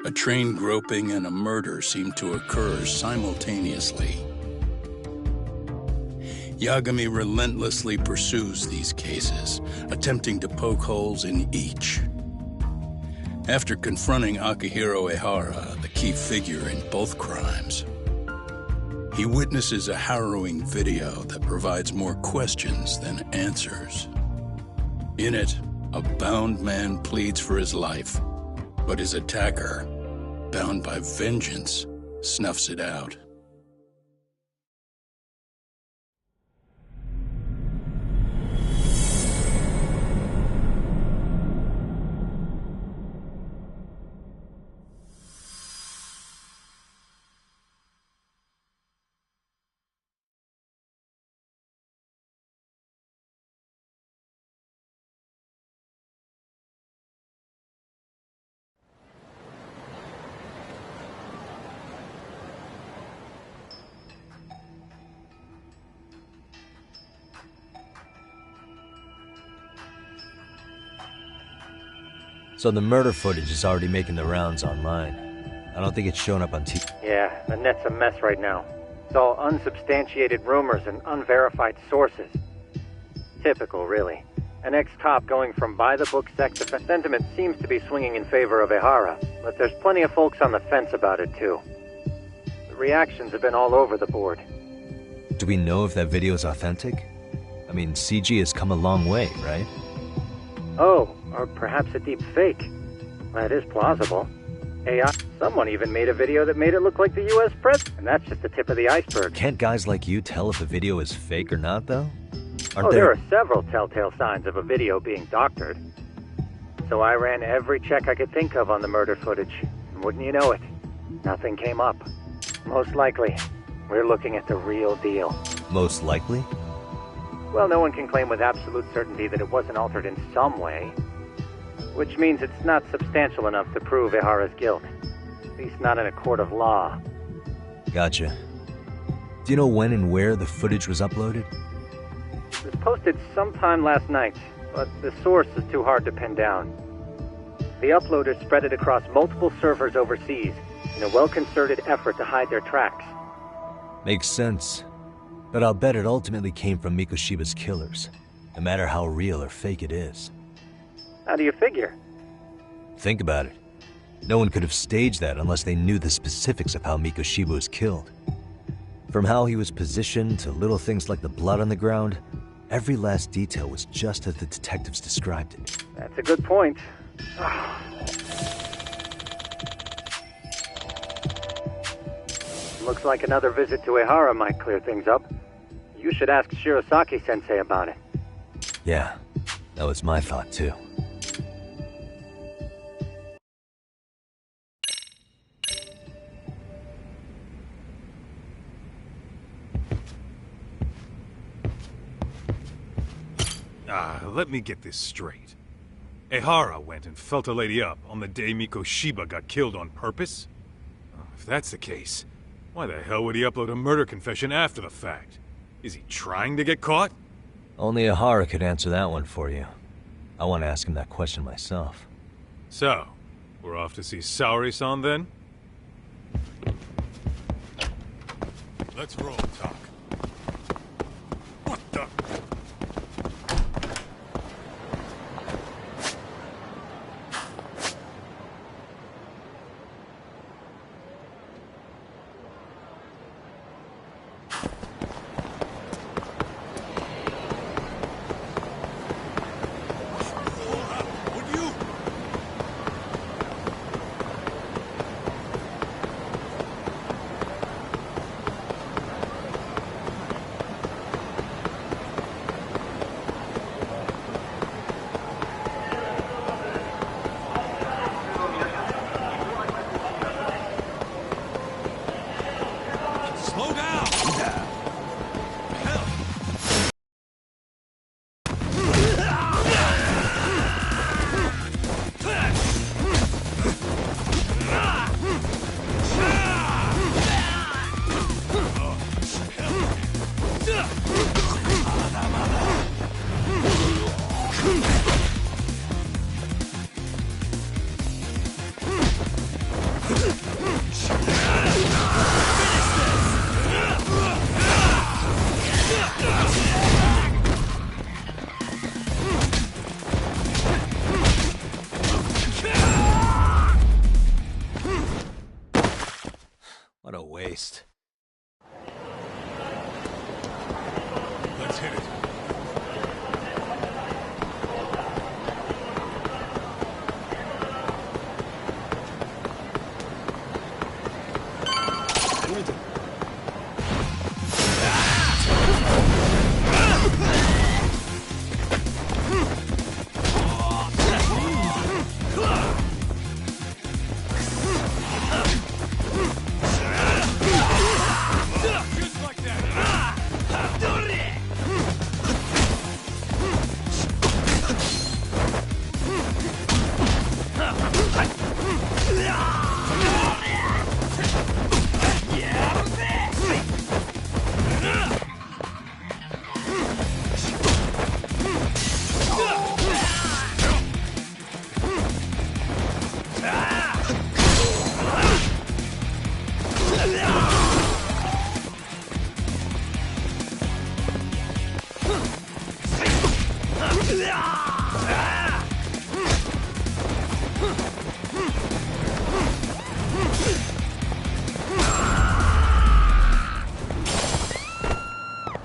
A train groping and a murder seem to occur simultaneously. Yagami relentlessly pursues these cases, attempting to poke holes in each. After confronting Akihiro Ehara, the key figure in both crimes, he witnesses a harrowing video that provides more questions than answers. In it, a bound man pleads for his life, but his attacker, bound by vengeance, snuffs it out. So the murder footage is already making the rounds online. I don't think it's showing up on TV. Yeah, the net's a mess right now. It's all unsubstantiated rumors and unverified sources. Typical, really. An ex-cop going from by-the-book sect to sentiment seems to be swinging in favor of Ehara, but there's plenty of folks on the fence about it, too. The reactions have been all over the board. Do we know if that video is authentic? I mean, CG has come a long way, right? Oh, or perhaps a deep fake. That is plausible. AI. Someone even made a video that made it look like the US president, and that's just the tip of the iceberg. Can't guys like you tell if a video is fake or not, though? There are several telltale signs of a video being doctored. So I ran every check I could think of on the murder footage, and wouldn't you know it, nothing came up. Most likely, we're looking at the real deal. Most likely? Well, no one can claim with absolute certainty that it wasn't altered in some way. Which means it's not substantial enough to prove Ehara's guilt. At least not in a court of law. Gotcha. Do you know when and where the footage was uploaded? It was posted sometime last night, but the source is too hard to pin down. The uploaders spread it across multiple servers overseas in a well-concerted effort to hide their tracks. Makes sense. But I'll bet it ultimately came from Mikoshiba's killers, no matter how real or fake it is. How do you figure? Think about it. No one could have staged that unless they knew the specifics of how Mikoshiba was killed. From how he was positioned to little things like the blood on the ground, every last detail was just as the detectives described it. That's a good point. Looks like another visit to Ehara might clear things up. You should ask Shirosaki-sensei about it. Yeah, that was my thought too. Let me get this straight. Ehara went and felt a lady up on the day Mikoshiba got killed on purpose? If that's the case, why the hell would he upload a murder confession after the fact? Is he trying to get caught? Only Ehara could answer that one for you. I want to ask him that question myself. So, we're off to see Saori-san then? Let's roll, Talk. What the? Christ. Let's hit it.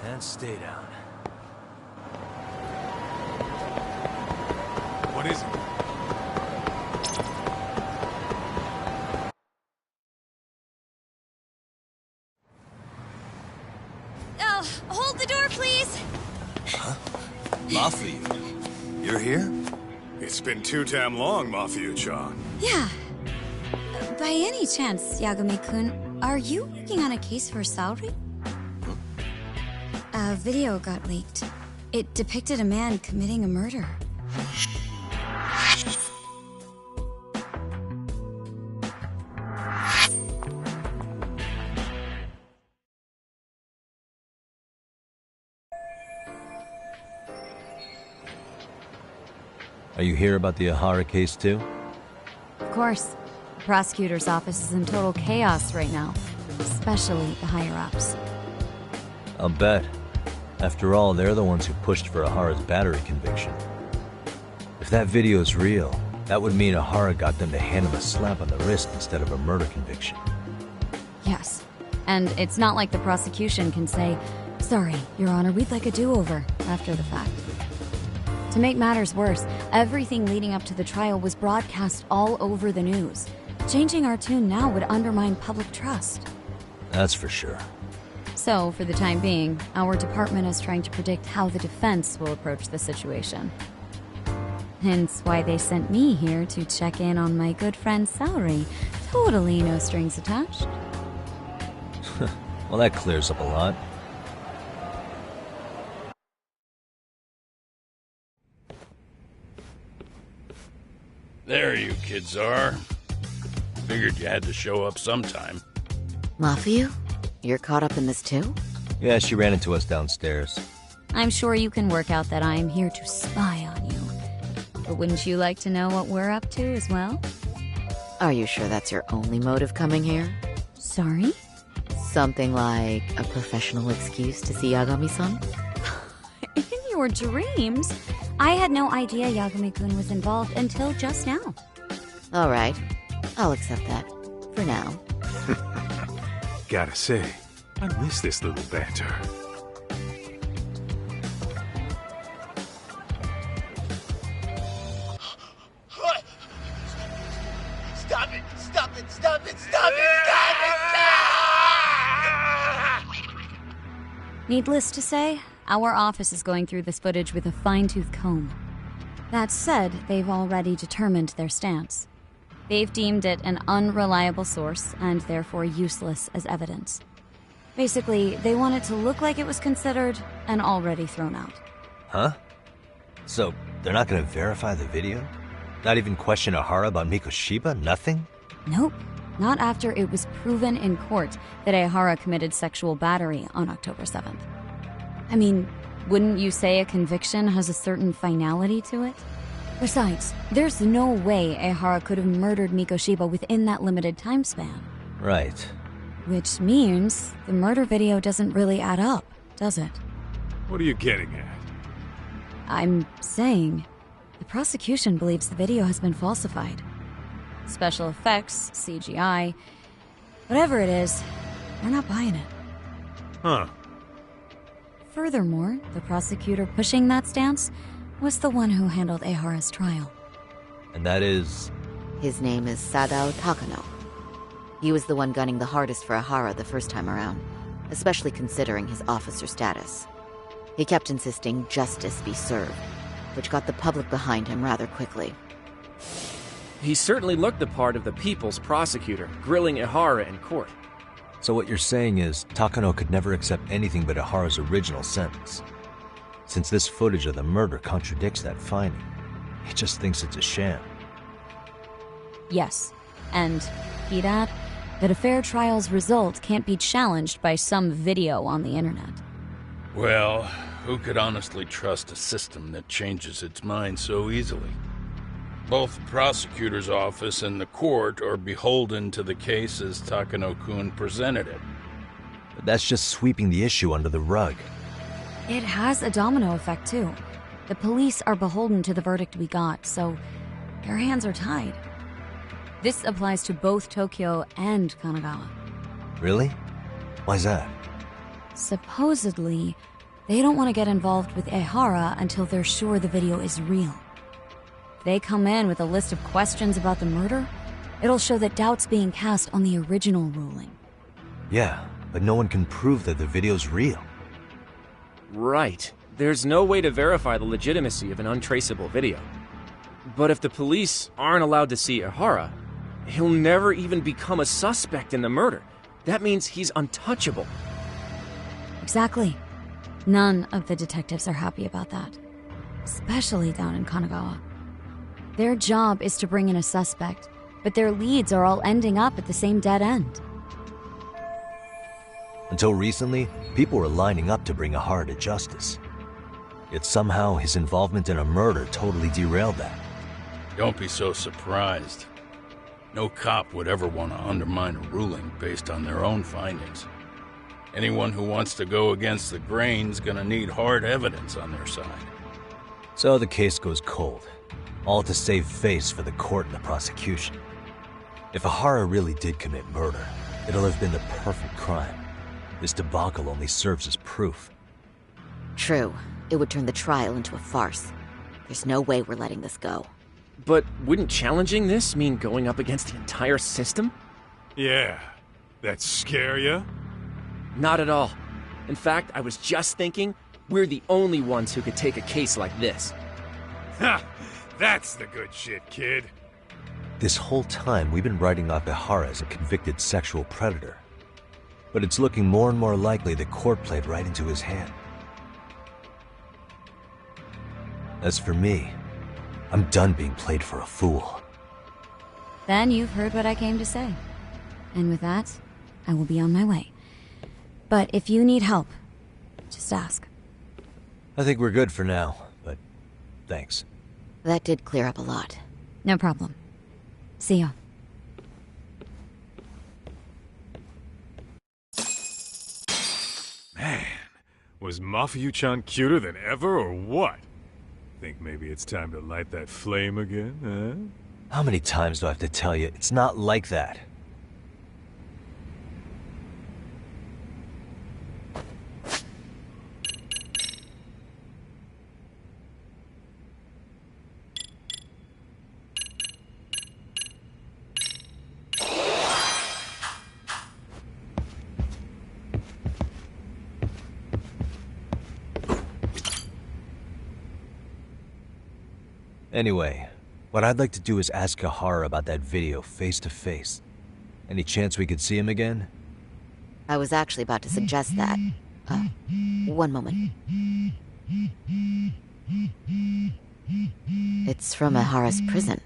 And stay down. What is it? Hold the door, please! Mafuyu, you're here? It's been too damn long, Mafuyu-chan. Yeah. By any chance, Yagami-kun, are you working on a case for Saori? A video got leaked. It depicted a man committing a murder. Are you here about the Ahara case too? Of course. The prosecutor's office is in total chaos right now, especially the higher-ups. I'll bet. After all, they're the ones who pushed for Ahara's battery conviction. If that video's real, that would mean Ahara got them to hand him a slap on the wrist instead of a murder conviction. Yes. And it's not like the prosecution can say, "Sorry, Your Honor, we'd like a do-over," after the fact. To make matters worse, everything leading up to the trial was broadcast all over the news. Changing our tune now would undermine public trust. That's for sure. So, for the time being, our department is trying to predict how the defense will approach the situation. Hence why they sent me here to check in on my good friend Saori. Totally no strings attached. Well, that clears up a lot. There you kids are. Figured you had to show up sometime. Mafuyu? You're caught up in this too? Yeah, she ran into us downstairs. I'm sure you can work out that I'm here to spy on you. But wouldn't you like to know what we're up to as well? Are you sure that's your only motive coming here? Sorry? Something like a professional excuse to see Yagami-san? In your dreams? I had no idea Yagami-kun was involved until just now. Alright, I'll accept that. For now. Gotta say, I miss this little banter. Stop it! Stop it! Stop it! Stop it! Needless to say, our office is going through this footage with a fine-tooth comb. That said, they've already determined their stance. They've deemed it an unreliable source and therefore useless as evidence. Basically, they want it to look like it was considered and already thrown out. Huh? So, they're not gonna verify the video? Not even question Ahara about Mikoshiba? Nothing? Nope. Not after it was proven in court that Ahara committed sexual battery on October 7th. I mean, wouldn't you say a conviction has a certain finality to it? Besides, there's no way Ahara could have murdered Mikoshiba within that limited time span. Right. Which means the murder video doesn't really add up, does it? What are you getting at? I'm saying the prosecution believes the video has been falsified. Special effects, CGI, whatever it is, We're not buying it. Huh. Furthermore, the prosecutor pushing that stance was the one who handled Ehara's trial. And that is... His name is Sadao Takano. He was the one gunning the hardest for Ehara the first time around, especially considering his officer status. He kept insisting justice be served, which got the public behind him rather quickly. He certainly looked the part of the people's prosecutor, grilling Ehara in court. So what you're saying is, Takano could never accept anything but Ehara's original sentence. Since this footage of the murder contradicts that finding, he just thinks it's a sham. Yes, and he'd add that a fair trial's result can't be challenged by some video on the internet. Well, who could honestly trust a system that changes its mind so easily? Both the prosecutor's office and the court are beholden to the case as Takano-kun presented it. But that's just sweeping the issue under the rug. It has a domino effect, too. The police are beholden to the verdict we got, so their hands are tied. This applies to both Tokyo and Kanagawa. Really? Why's that? Supposedly, they don't want to get involved with Ehara until they're sure the video is real. If they come in with a list of questions about the murder, it'll show that doubt's being cast on the original ruling. Yeah, but no one can prove that the video's real. Right. There's no way to verify the legitimacy of an untraceable video. But if the police aren't allowed to see Ehara, he'll never even become a suspect in the murder. That means he's untouchable. Exactly. None of the detectives are happy about that. Especially down in Kanagawa. Their job is to bring in a suspect, but their leads are all ending up at the same dead end. Until recently, people were lining up to bring Ehara to justice. Yet somehow his involvement in a murder totally derailed that. Don't be so surprised. No cop would ever want to undermine a ruling based on their own findings. Anyone who wants to go against the grain's gonna need hard evidence on their side. So the case goes cold, all to save face for the court and the prosecution. If Ehara really did commit murder, it'll have been the perfect crime. This debacle only serves as proof. True. It would turn the trial into a farce. There's no way we're letting this go. But wouldn't challenging this mean going up against the entire system? Yeah. That scare ya? Not at all. In fact, I was just thinking, we're the only ones who could take a case like this. Ha! That's the good shit, kid. This whole time, we've been writing off Ehara as a convicted sexual predator. But it's looking more and more likely the court played right into his hand. As for me, I'm done being played for a fool. Then you've heard what I came to say. And with that, I will be on my way. But if you need help, just ask. I think we're good for now, but thanks. That did clear up a lot. No problem. See ya. Man, was Mafuyu-chan cuter than ever or what? Think maybe it's time to light that flame again, huh? How many times do I have to tell you, it's not like that? Anyway, what I'd like to do is ask Ehara about that video face to face. Any chance we could see him again? I was actually about to suggest that. One moment. It's from Ehara's prison.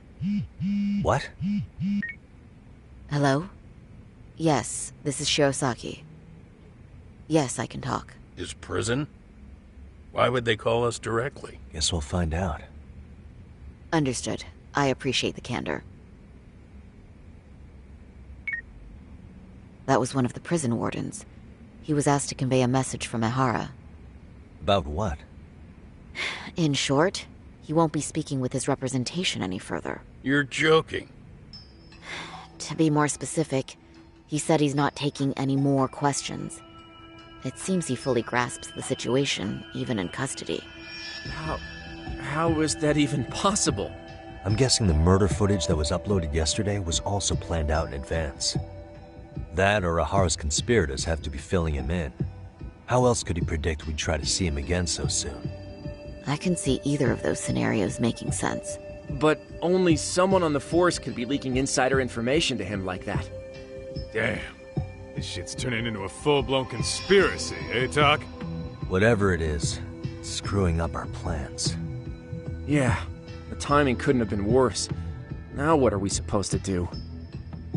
What? Hello? Yes, this is Shirosaki. Yes, I can talk. His prison? Why would they call us directly? Guess we'll find out. Understood. I appreciate the candor. That was one of the prison wardens. He was asked to convey a message from Ehara. About what? In short, he won't be speaking with his representation any further. You're joking. To be more specific, He said he's not taking any more questions. It seems he fully grasps the situation, even in custody. How is that even possible? I'm guessing the murder footage that was uploaded yesterday was also planned out in advance. That or Ihara's conspirators have to be filling him in. How else could he predict we'd try to see him again so soon? I can see either of those scenarios making sense. But only someone on the force could be leaking insider information to him like that. Damn. This shit's turning into a full-blown conspiracy, eh, Talk? Whatever it is, it's screwing up our plans. Yeah, the timing couldn't have been worse. Now what are we supposed to do?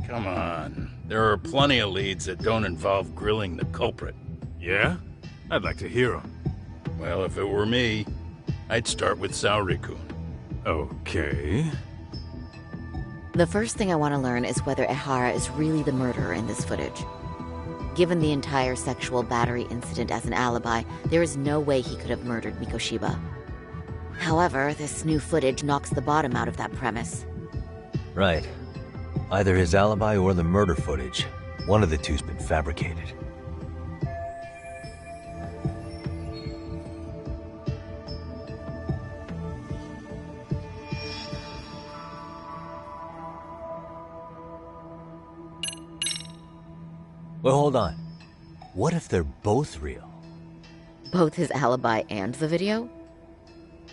Come on. There are plenty of leads that don't involve grilling the culprit. Yeah? I'd like to hear them. Well, if it were me, I'd start with Saori-kun. Okay. The first thing I want to learn is whether Ihara is really the murderer in this footage. Given the entire sexual battery incident as an alibi, there is no way he could have murdered Mikoshiba. However, this new footage knocks the bottom out of that premise. Right. Either his alibi or the murder footage. One of the two's been fabricated. Well, hold on. What if they're both real? Both his alibi and the video?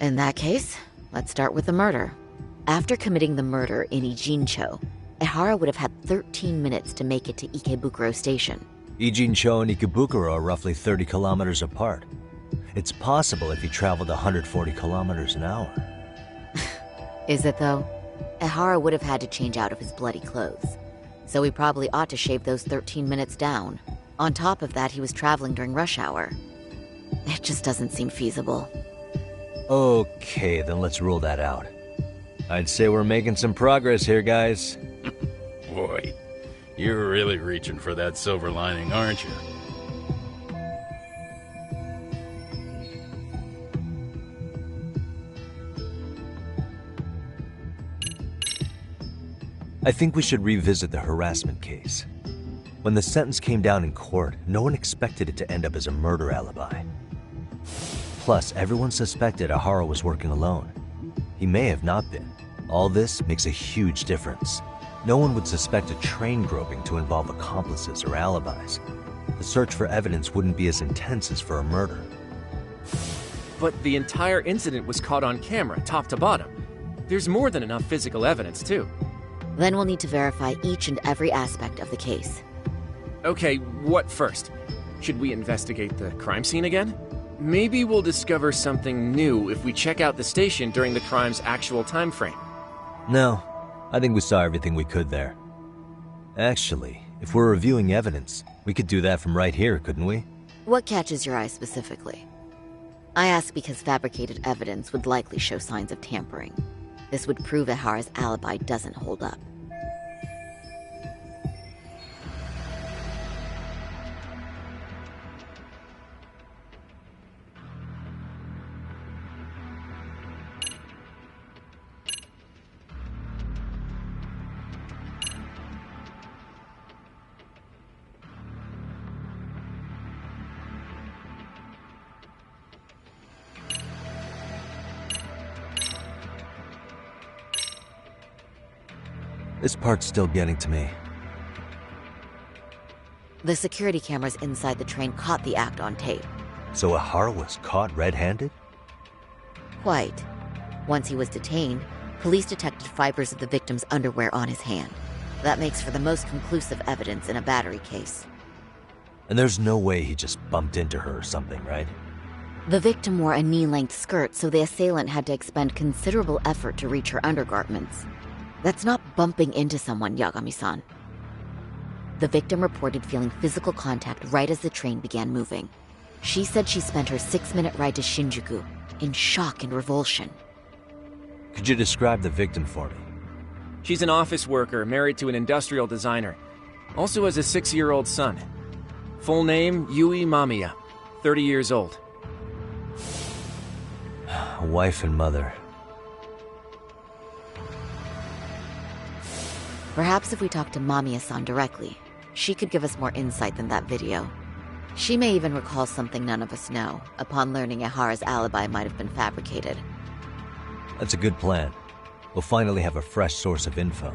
In that case, let's start with the murder. After committing the murder in Ijincho, Ihara would have had 13 minutes to make it to Ikebukuro Station. Ijincho and Ikebukuro are roughly 30 kilometers apart. It's possible if he traveled 140 kilometers an hour. Is it though? Ihara would have had to change out of his bloody clothes. So he probably ought to shave those 13 minutes down. On top of that, he was traveling during rush hour. It just doesn't seem feasible. Okay, then let's rule that out. I'd say we're making some progress here, guys. Boy, you're really reaching for that silver lining, aren't you? I think we should revisit the harassment case. When the sentence came down in court, no one expected it to end up as a murder alibi. Plus, everyone suspected Ihara was working alone. He may have not been. All this makes a huge difference. No one would suspect a train groping to involve accomplices or alibis. The search for evidence wouldn't be as intense as for a murder. But the entire incident was caught on camera, top to bottom. There's more than enough physical evidence, too. Then we'll need to verify each and every aspect of the case. Okay, what first? Should we investigate the crime scene again? Maybe we'll discover something new if we check out the station during the crime's actual time frame. No, I think we saw everything we could there. Actually, if we're reviewing evidence, we could do that from right here, couldn't we? What catches your eye specifically? I ask because fabricated evidence would likely show signs of tampering. This would prove Ihara's alibi doesn't hold up. This part's still getting to me. The security cameras inside the train caught the act on tape. So Ihara was caught red-handed? Quite. Once he was detained, police detected fibers of the victim's underwear on his hand. That makes for the most conclusive evidence in a battery case. And there's no way he just bumped into her or something, right? The victim wore a knee-length skirt, so the assailant had to expend considerable effort to reach her undergarments. That's not bumping into someone, Yagami-san. The victim reported feeling physical contact right as the train began moving. She said she spent her 6-minute ride to Shinjuku in shock and revulsion. Could you describe the victim for me? She's an office worker married to an industrial designer. Also has a 6-year-old son. Full name, Yui Mamiya, 30 years old. Wife and mother. Perhaps if we talk to Mamiya-san directly, She could give us more insight than that video. She may even recall something none of us know, upon learning Ehara's alibi might have been fabricated. That's a good plan. We'll finally have a fresh source of info.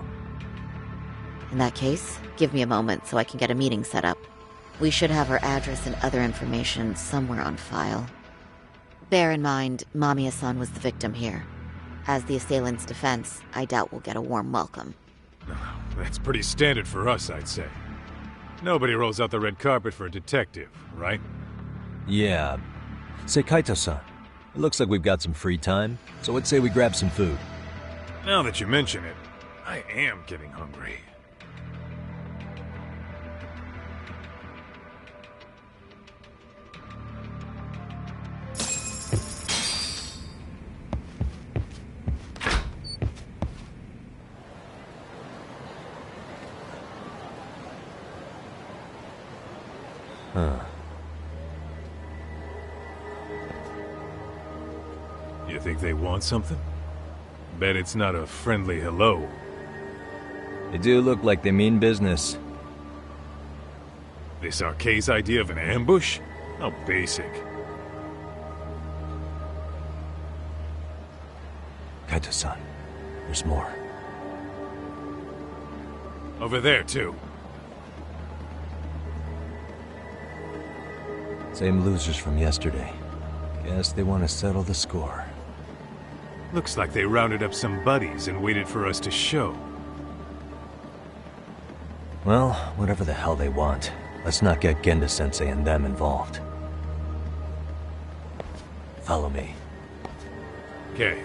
In that case, give me a moment so I can get a meeting set up. We should have her address and other information somewhere on file. Bear in mind, Mamiya-san was the victim here. As the assailant's defense, I doubt we'll get a warm welcome. That's pretty standard for us, I'd say. Nobody rolls out the red carpet for a detective, right? Yeah. Say, Kaito-san, it looks like we've got some free time, so let's say we grab some food. Now that you mention it, I am getting hungry. Huh. You think they want something? Bet it's not a friendly hello. They do look like they mean business. This Arcay's idea of an ambush? How basic. Kaito-san, there's more. Over there, too. Same losers from yesterday. Guess they want to settle the score. Looks like they rounded up some buddies and waited for us to show. Well, whatever the hell they want, let's not get Genda-sensei and them involved. Follow me. Okay.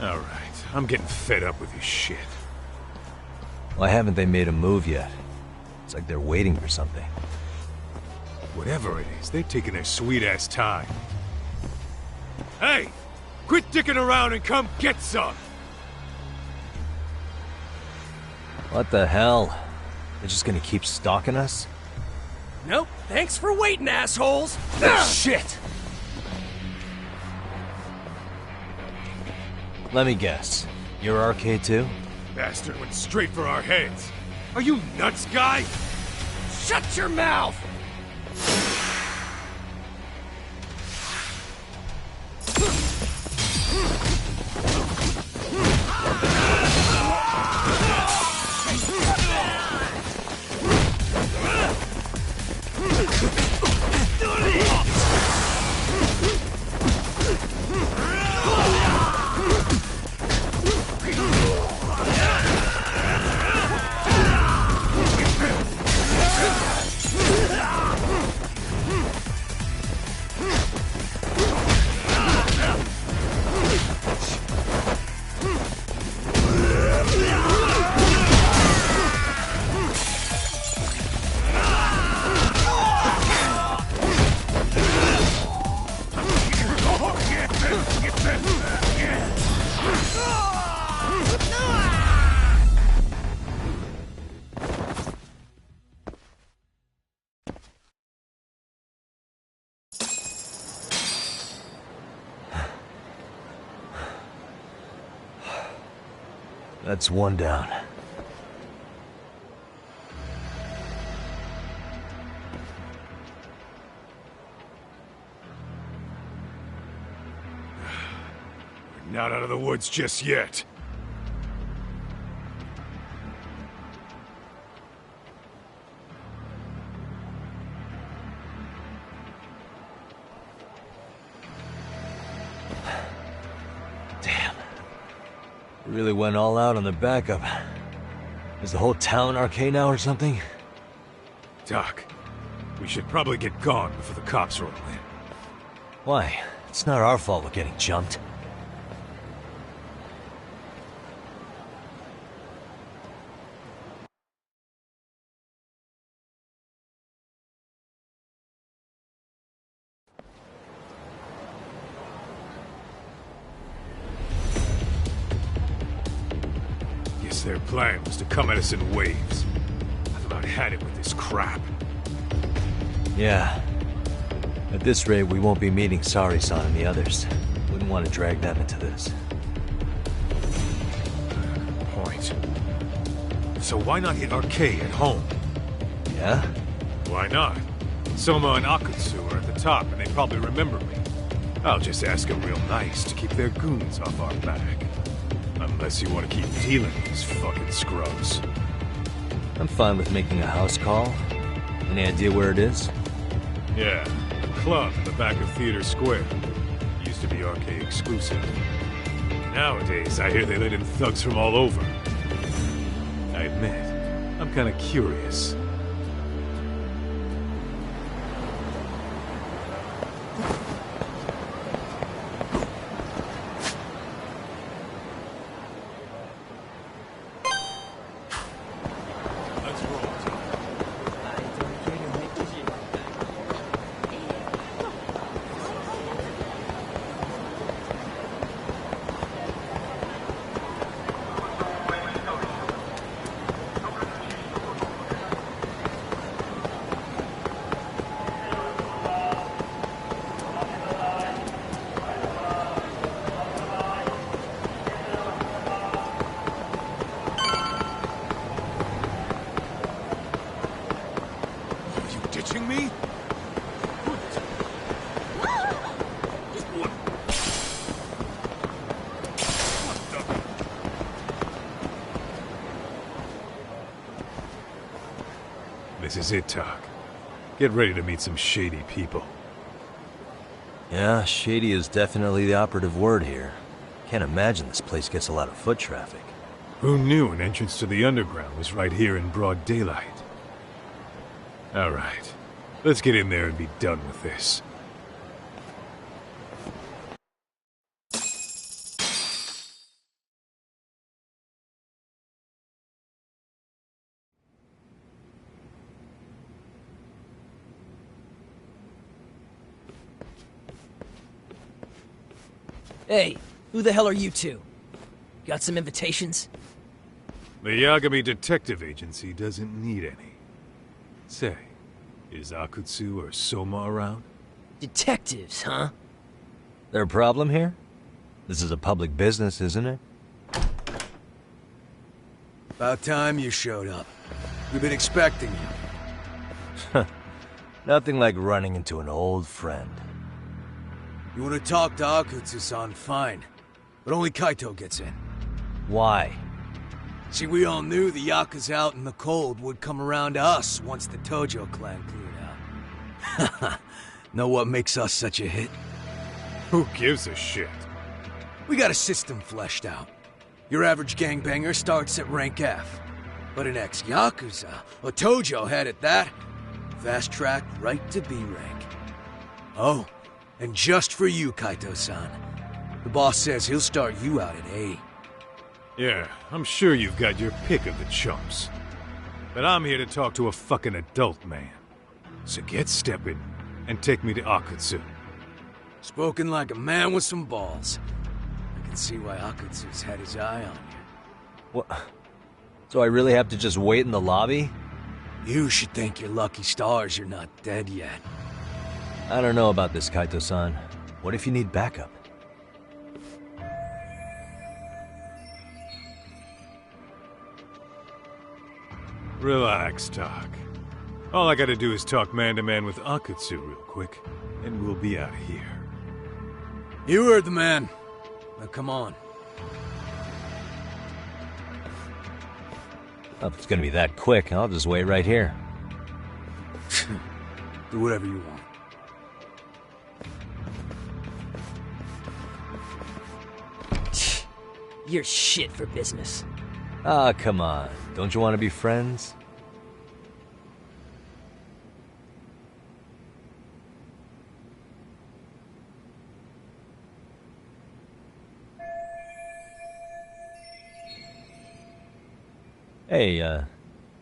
Alright, I'm getting fed up with this shit. Why haven't they made a move yet? It's like they're waiting for something. Whatever it is, they're taking their sweet-ass time. Hey! Quit dicking around and come get some! What the hell? They're just gonna keep stalking us? Nope, thanks for waiting, assholes! Shit! Let me guess. You're Arcay too? Bastard went straight for our heads. Are you nuts, guy? Shut your mouth! That's one down. We're not out of the woods just yet. Really went all out on the backup. Is the whole town Arcay now or something? Doc, we should probably get gone before the cops roll in. Why? It's not our fault we're getting jumped. guess their plan was to come at us in waves. I've about had it with this crap. Yeah. At this rate, we won't be meeting Sari-san and the others. Wouldn't want to drag them into this. Point. So why not hit Arcade at home? Yeah? Why not? Soma and Akutsu are at the top, and they probably remember me. I'll just ask them real nice to keep their goons off our back. Unless you want to keep dealing with these fucking scrubs. I'm fine with making a house call. Any idea where it is? Yeah, a club in the back of Theater Square. Used to be Arcade exclusive. Nowadays, I hear they let in thugs from all over. I admit, I'm kinda curious. Me? This is it, Tak. Get ready to meet some shady people. Yeah, shady is definitely the operative word here. Can't imagine this place gets a lot of foot traffic. Who knew an entrance to the underground was right here in broad daylight? Alright, let's get in there and be done with this. Hey, who the hell are you two? Got some invitations? The Yagami Detective Agency doesn't need any. Say, is Akutsu or Soma around? Detectives, huh? There a problem here? This is a public business, isn't it? About time you showed up. We've been expecting you. Nothing like running into an old friend. You want to talk to Akutsu-san, fine. But only Kaito gets in. Why? See, we all knew the Yakuza out in the cold would come around to us once the Tojo clan cleared out. Know what makes us such a hit? Who gives a shit? We got a system fleshed out. Your average gangbanger starts at rank F. But an ex-Yakuza, a Tojo head at that, fast track right to B rank. Oh, and just for you, Kaito-san. The boss says he'll start you out at A. Yeah, I'm sure you've got your pick of the chumps. But I'm here to talk to a fucking adult man. So get stepping and take me to Akutsu. Spoken like a man with some balls. I can see why Akutsu's had his eye on you. What? So I really have to just wait in the lobby? You should thank your lucky stars you're not dead yet. I don't know about this, Kaito-san. What if you need backup? Relax, Tak. All I gotta do is talk man-to-man with Akutsu real quick, and we'll be out of here. You heard the man. Now come on. Well, if it's gonna be that quick, I'll just wait right here. Do whatever you want. You're shit for business. Ah, come on. Don't you want to be friends? Hey,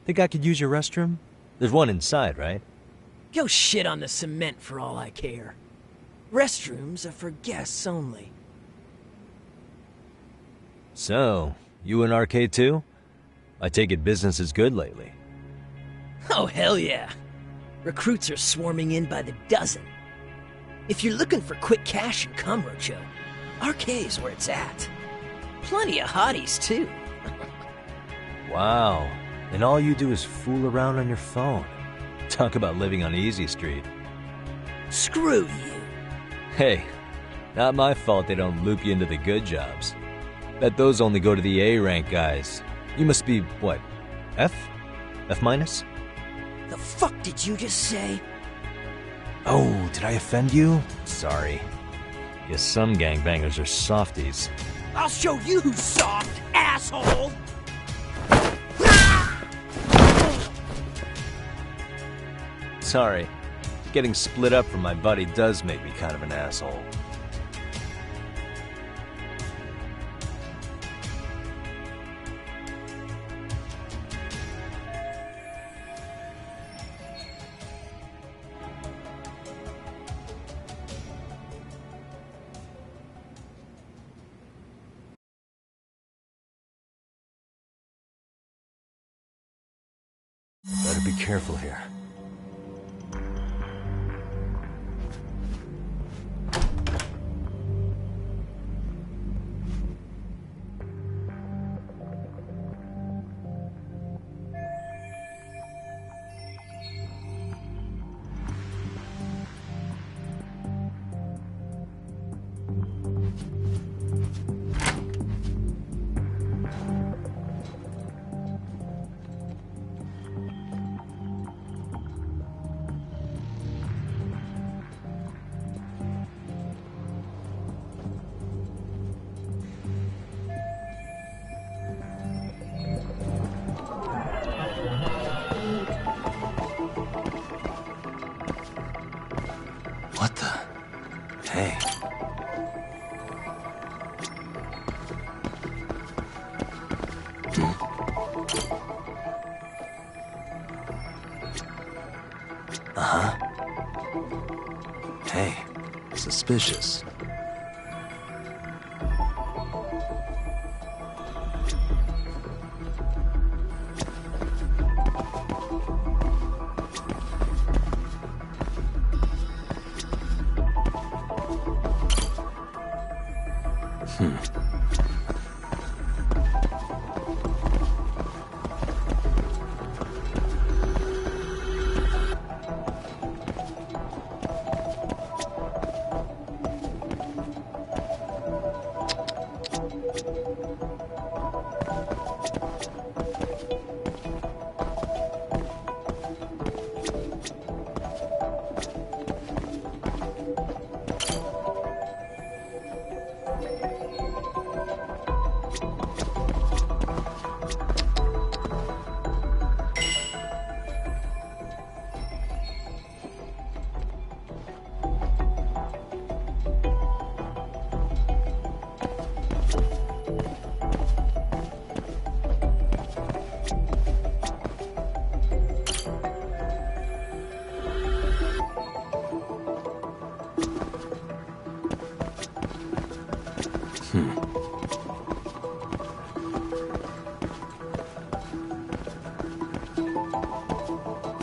think I could use your restroom? There's one inside, right? Go shit on the cement for all I care. Restrooms are for guests only. So, you in Arcade too? I take it business is good lately. Oh, hell yeah. Recruits are swarming in by the dozen. If you're looking for quick cash in Kamurocho, RK's where it's at. Plenty of hotties, too. Wow. And all you do is fool around on your phone. Talk about living on Easy Street. Screw you. Hey, not my fault they don't loop you into the good jobs. Bet those only go to the A-rank guys. You must be, what, F? F minus? The fuck did you just say? Oh, did I offend you? Sorry. Guess some gangbangers are softies. I'll show you who's soft, asshole! Sorry. Getting split up from my buddy does make me kind of an asshole. Better be careful here. What the? Hey. Uh-huh. Hey, suspicious.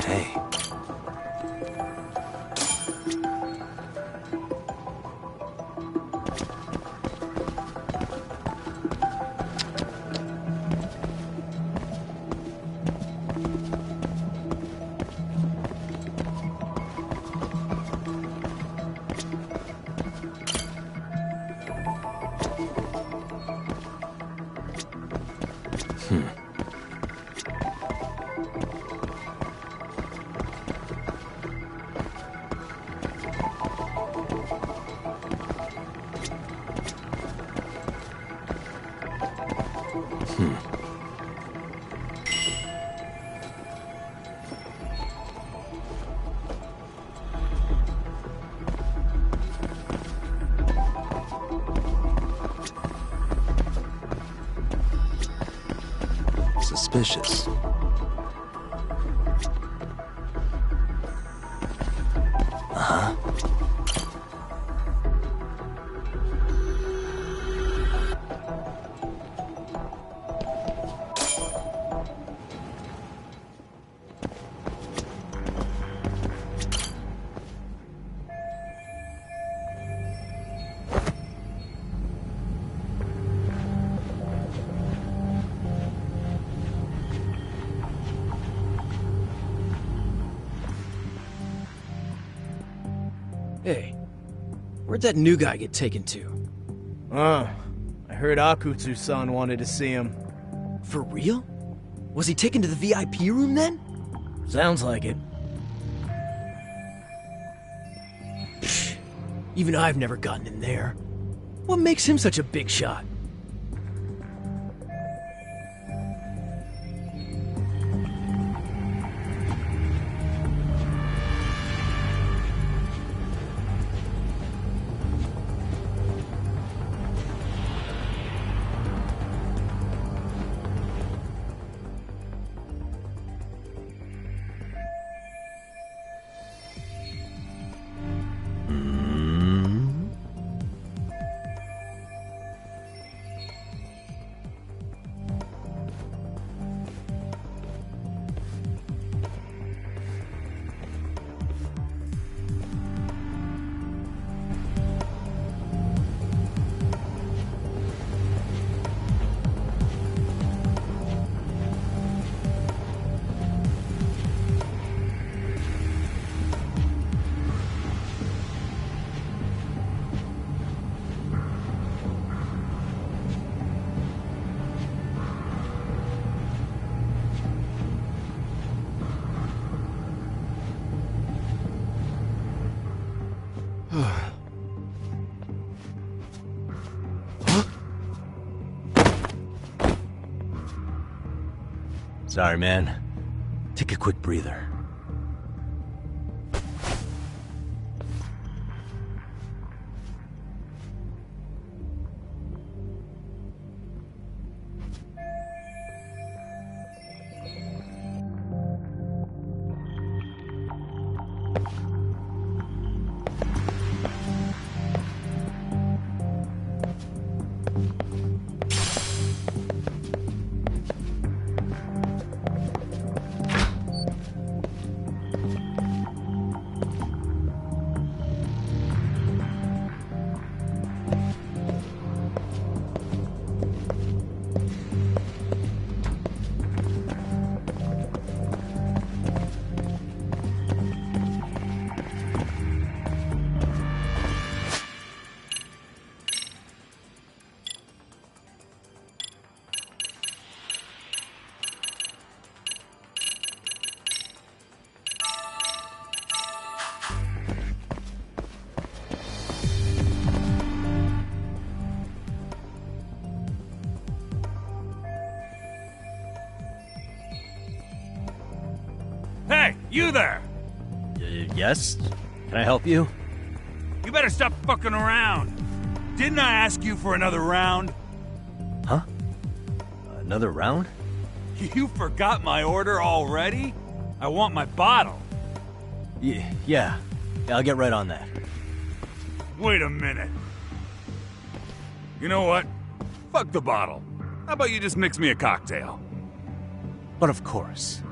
Hey. Suspicious. Uh-huh. Where'd that new guy get taken to? I heard Akutsu-san wanted to see him. For real? Was he taken to the VIP room then? Sounds like it. Psh, even I've never gotten in there. What makes him such a big shot? Sorry, man. Take a quick breather. Hey, you there! Yes? Can I help you? You better stop fucking around. Didn't I ask you for another round? Huh? Another round? You forgot my order already? I want my bottle. Yeah, I'll get right on that. Wait a minute. You know what? Fuck the bottle. How about you just mix me a cocktail? But of course.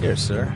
Here, sir.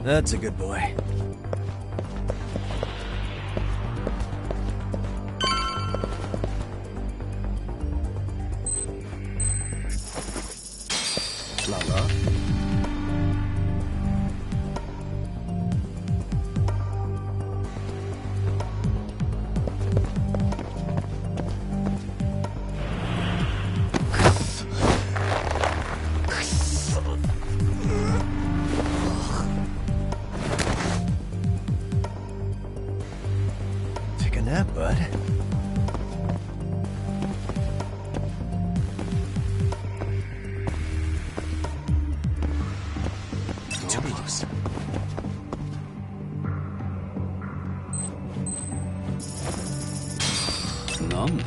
That's a good boy. Lala. Take a nap, bud. Too close. Nanda?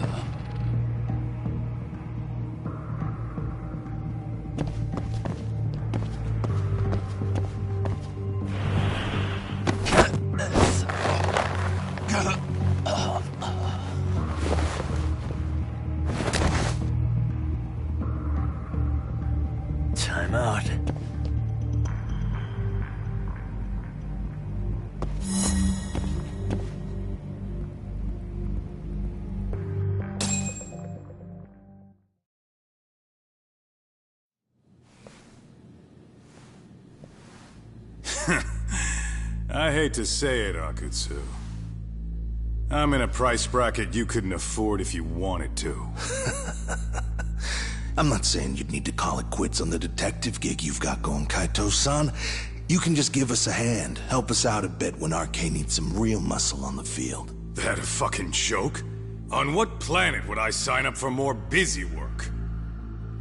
Time out. I hate to say it, Akutsu. I'm in a price bracket you couldn't afford if you wanted to. I'm not saying you'd need to call it quits on the detective gig you've got going, Kaito-san. You can just give us a hand, help us out a bit when Arcane needs some real muscle on the field. That a fucking joke? On what planet would I sign up for more busy work?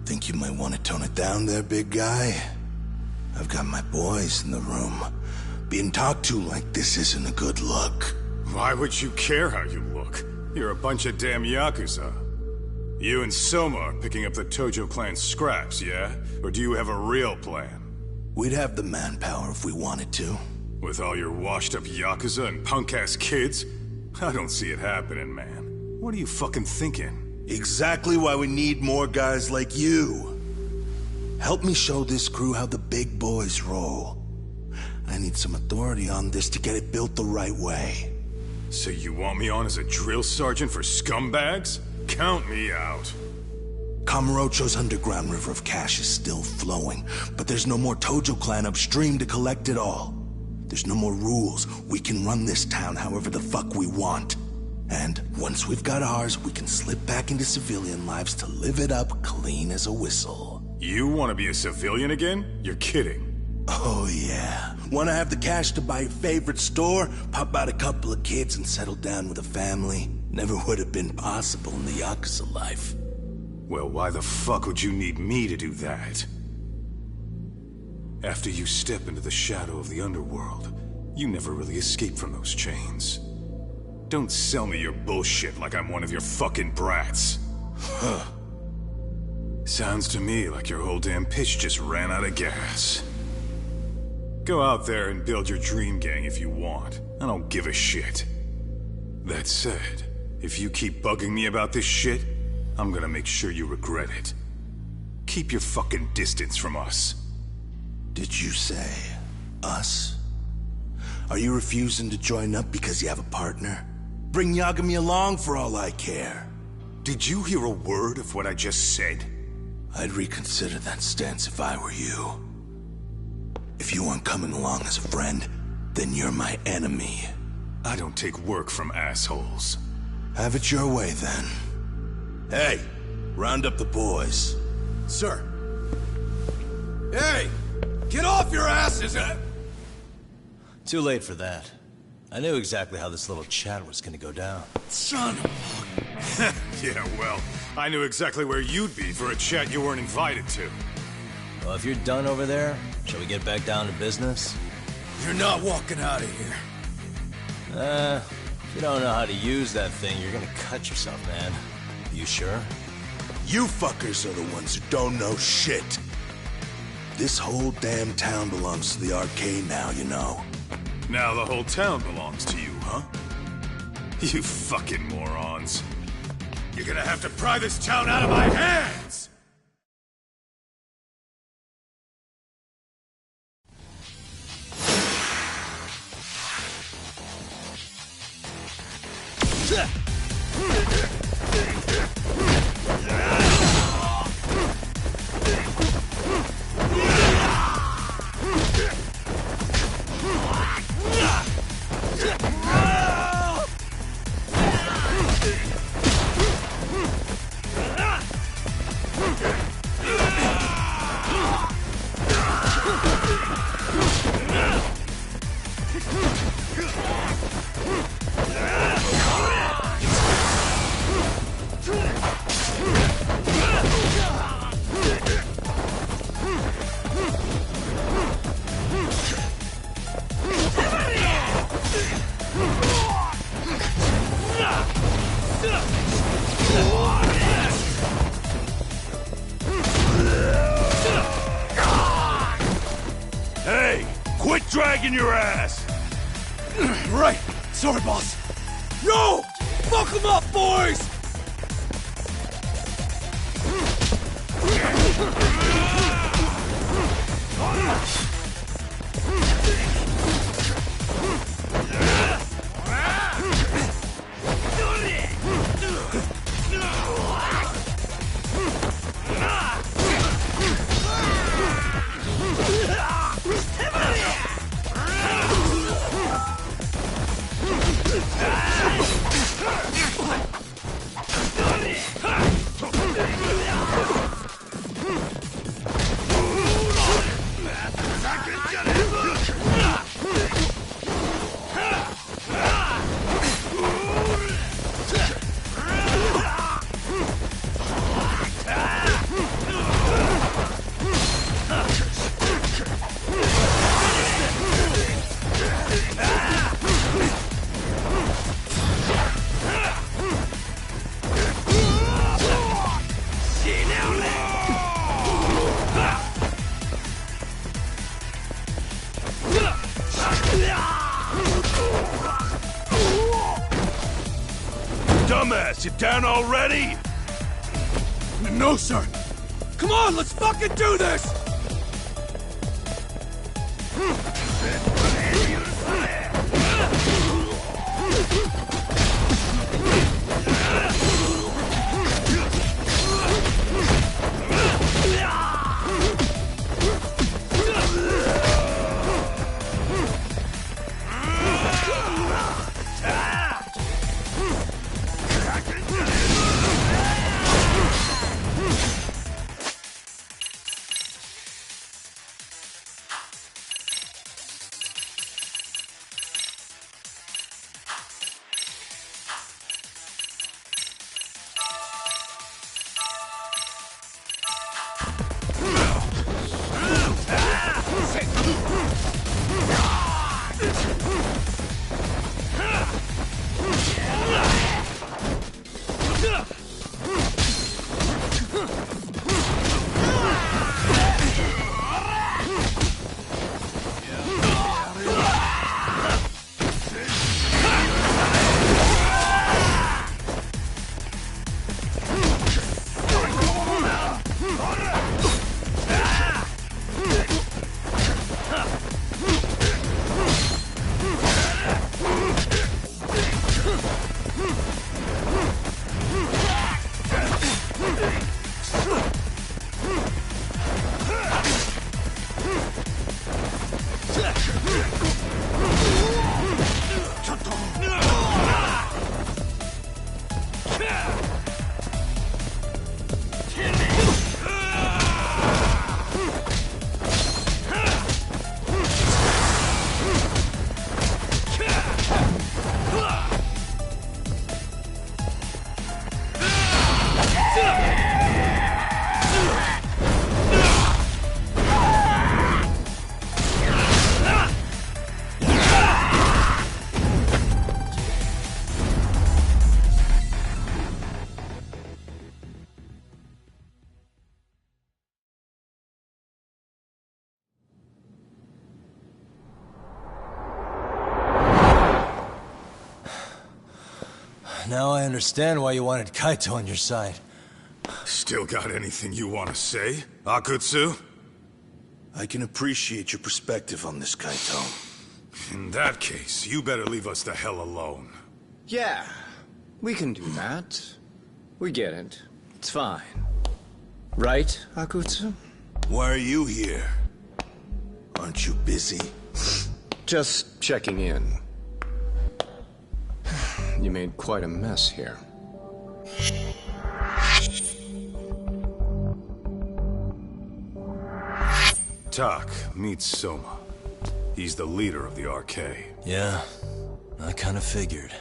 Think you might want to tone it down there, big guy? I've got my boys in the room. Being talked to like this isn't a good look. Why would you care how you look? You're a bunch of damn Yakuza. You and Soma are picking up the Tojo clan scraps, yeah? Or do you have a real plan? We'd have the manpower if we wanted to. With all your washed-up Yakuza and punk-ass kids? I don't see it happening, man. What are you fucking thinking? Exactly why we need more guys like you. Help me show this crew how the big boys roll. I need some authority on this to get it built the right way. So you want me on as a drill sergeant for scumbags? Count me out. Kamurocho's underground river of cash is still flowing, but there's no more Tojo clan upstream to collect it all. There's no more rules. We can run this town however the fuck we want. And once we've got ours, we can slip back into civilian lives to live it up clean as a whistle. You want to be a civilian again? You're kidding. Oh yeah. Want to have the cash to buy your favorite store, pop out a couple of kids and settle down with a family? Never would have been possible in the Yakuza life. Well, why the fuck would you need me to do that? After you step into the shadow of the underworld, you never really escape from those chains. Don't sell me your bullshit like I'm one of your fucking brats. Huh. Sounds to me like your whole damn pitch just ran out of gas. Go out there and build your dream gang if you want. I don't give a shit. That said, if you keep bugging me about this shit, I'm gonna make sure you regret it. Keep your fucking distance from us. Did you say us? Are you refusing to join up because you have a partner? Bring Yagami along for all I care. Did you hear a word of what I just said? I'd reconsider that stance if I were you. If you aren't coming along as a friend, then you're my enemy. I don't take work from assholes. Have it your way, then. Hey, round up the boys. Sir. Hey! Get off your asses! Too late for that. I knew exactly how this little chat was gonna go down. Son of Yeah, well, I knew exactly where you'd be for a chat you weren't invited to. Well, if you're done over there, shall we get back down to business? You're not walking out of here. If you don't know how to use that thing, you're gonna cut yourself, man. You sure? You fuckers are the ones who don't know shit. This whole damn town belongs to the Arcane now, you know. Now the whole town belongs to you, huh? You fucking morons. You're gonna have to pry this town out of my hands! Hey! Quit dragging your ass! Right! Sorry, boss! Yo! Fuck them up, boys! Dumbass, you down already? No, sir! Come on, let's fucking do this! Now I understand why you wanted Kaito on your side. Still got anything you want to say, Akutsu? I can appreciate your perspective on this, Kaito. In that case, you better leave us the hell alone. Yeah, we can do that. We get it. It's fine. Right, Akutsu? Why are you here? Aren't you busy? Just checking in. You made quite a mess here. Tak, meet Soma. He's the leader of the RK. Yeah, I kind of figured.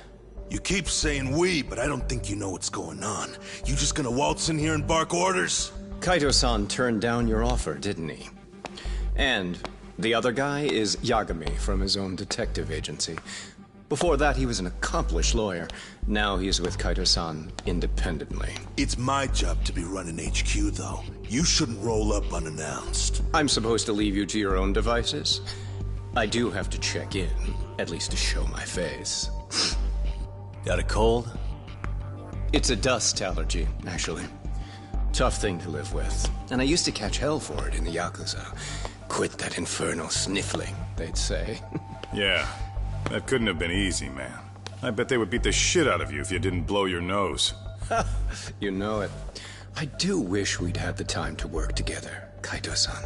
You keep saying we, but I don't think you know what's going on. You just gonna waltz in here and bark orders? Kaito-san turned down your offer, didn't he? And the other guy is Yagami from his own detective agency. Before that, he was an accomplished lawyer. Now he's with Kaito-san independently. It's my job to be running HQ, though. You shouldn't roll up unannounced. I'm supposed to leave you to your own devices? I do have to check in, at least to show my face. Got a cold? It's a dust allergy, actually. Tough thing to live with. And I used to catch hell for it in the Yakuza. Quit that infernal sniffling, they'd say. Yeah, that couldn't have been easy, man. I bet they would beat the shit out of you if you didn't blow your nose. You know it. I do wish we'd had the time to work together, Kaito-san.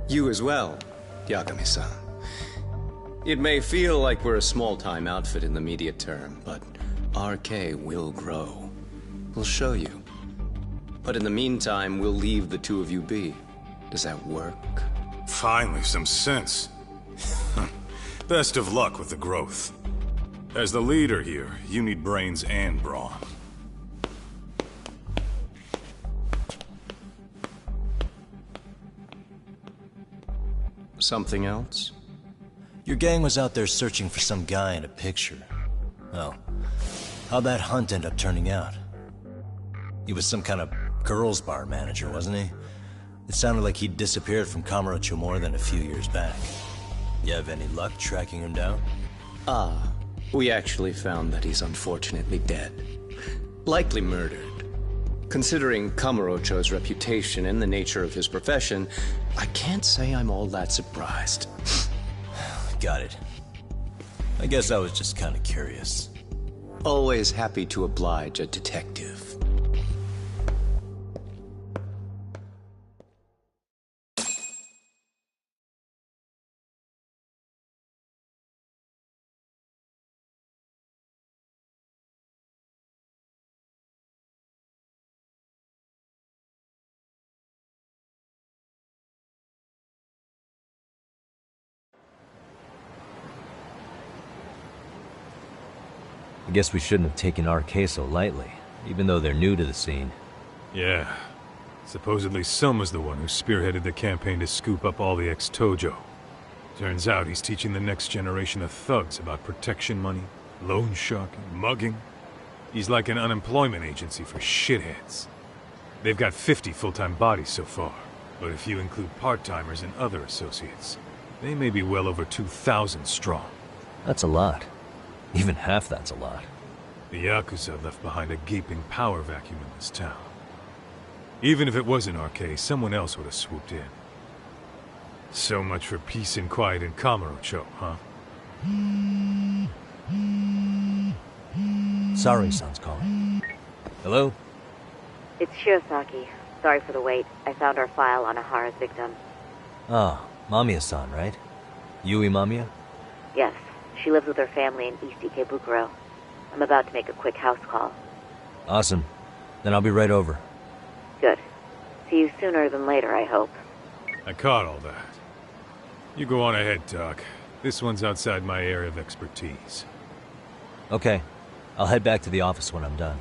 You as well, Yagami-san. It may feel like we're a small-time outfit in the immediate term, but RK will grow. We'll show you. But in the meantime, we'll leave the two of you be. Does that work? Finally, some sense. Best of luck with the growth. As the leader here, you need brains and brawn. Something else? Your gang was out there searching for some guy in a picture. Oh, how'd that hunt end up turning out? He was some kind of girls' bar manager, wasn't he? It sounded like he'd disappeared from Kamurocho more than a few years back. You have any luck tracking him down? We actually found that he's unfortunately dead. Likely murdered. Considering Kamurocho's reputation and the nature of his profession, I can't say I'm all that surprised. Got it. I guess I was just kind of curious. Always happy to oblige a detective. I guess we shouldn't have taken RK so lightly, even though they're new to the scene. Yeah. Supposedly Soma's the one who spearheaded the campaign to scoop up all the ex-Tojo. Turns out he's teaching the next generation of thugs about protection money, loan sharking, mugging. He's like an unemployment agency for shitheads. They've got 50 full-time bodies so far, but if you include part-timers and other associates, they may be well over 2,000 strong. That's a lot. Even half that's a lot. The Yakuza left behind a gaping power vacuum in this town. Even if it wasn't RK, someone else would have swooped in. So much for peace and quiet in Kamurocho, huh? Sorry-san's calling. Hello? It's Shirosaki. Sorry for the wait. I found our file on Ahara's victim. Ah, Mamiya-san, right? Yui Mamiya? Yes. She lives with her family in East Ikebukuro. I'm about to make a quick house call. Awesome. Then I'll be right over. Good. See you sooner than later, I hope. I caught all that. You go on ahead, Doc. This one's outside my area of expertise. Okay. I'll head back to the office when I'm done.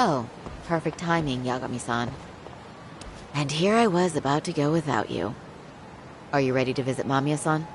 Oh, perfect timing, Yagami-san. And here I was about to go without you. Are you ready to visit Mamiya-san?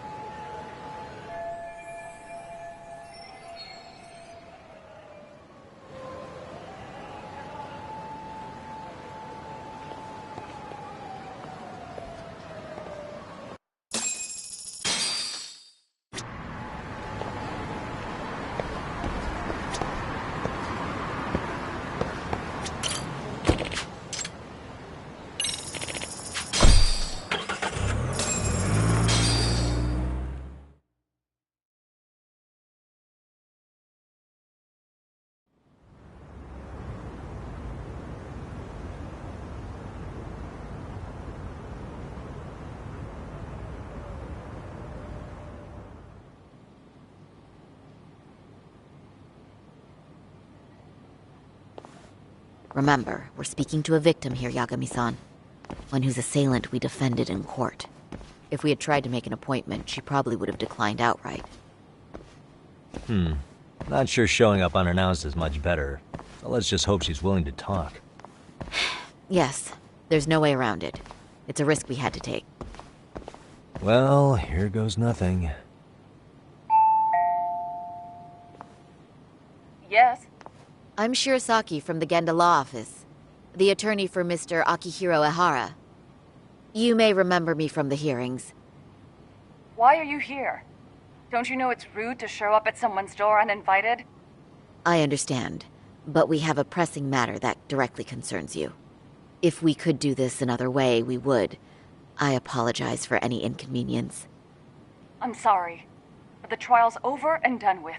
Remember, we're speaking to a victim here, Yagami-san. One whose assailant we defended in court. If we had tried to make an appointment, she probably would have declined outright. Not sure showing up unannounced is much better. So let's just hope she's willing to talk. Yes, there's no way around it. It's a risk we had to take. Well, here goes nothing. Yes? I'm Shirasaki from the Genda Law Office, the attorney for Mr. Akihiro Ehara. You may remember me from the hearings. Why are you here? Don't you know it's rude to show up at someone's door uninvited? I understand, but we have a pressing matter that directly concerns you. If we could do this another way, we would. I apologize for any inconvenience. I'm sorry, but the trial's over and done with.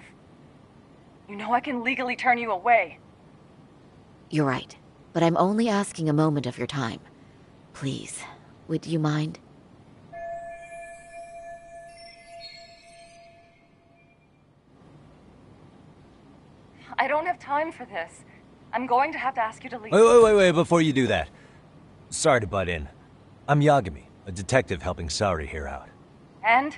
You know I can legally turn you away. You're right, but I'm only asking a moment of your time. Please, would you mind? I don't have time for this. I'm going to have to ask you to leave. Wait, before you do that. Sorry to butt in. I'm Yagami, a detective helping Saori here out. And?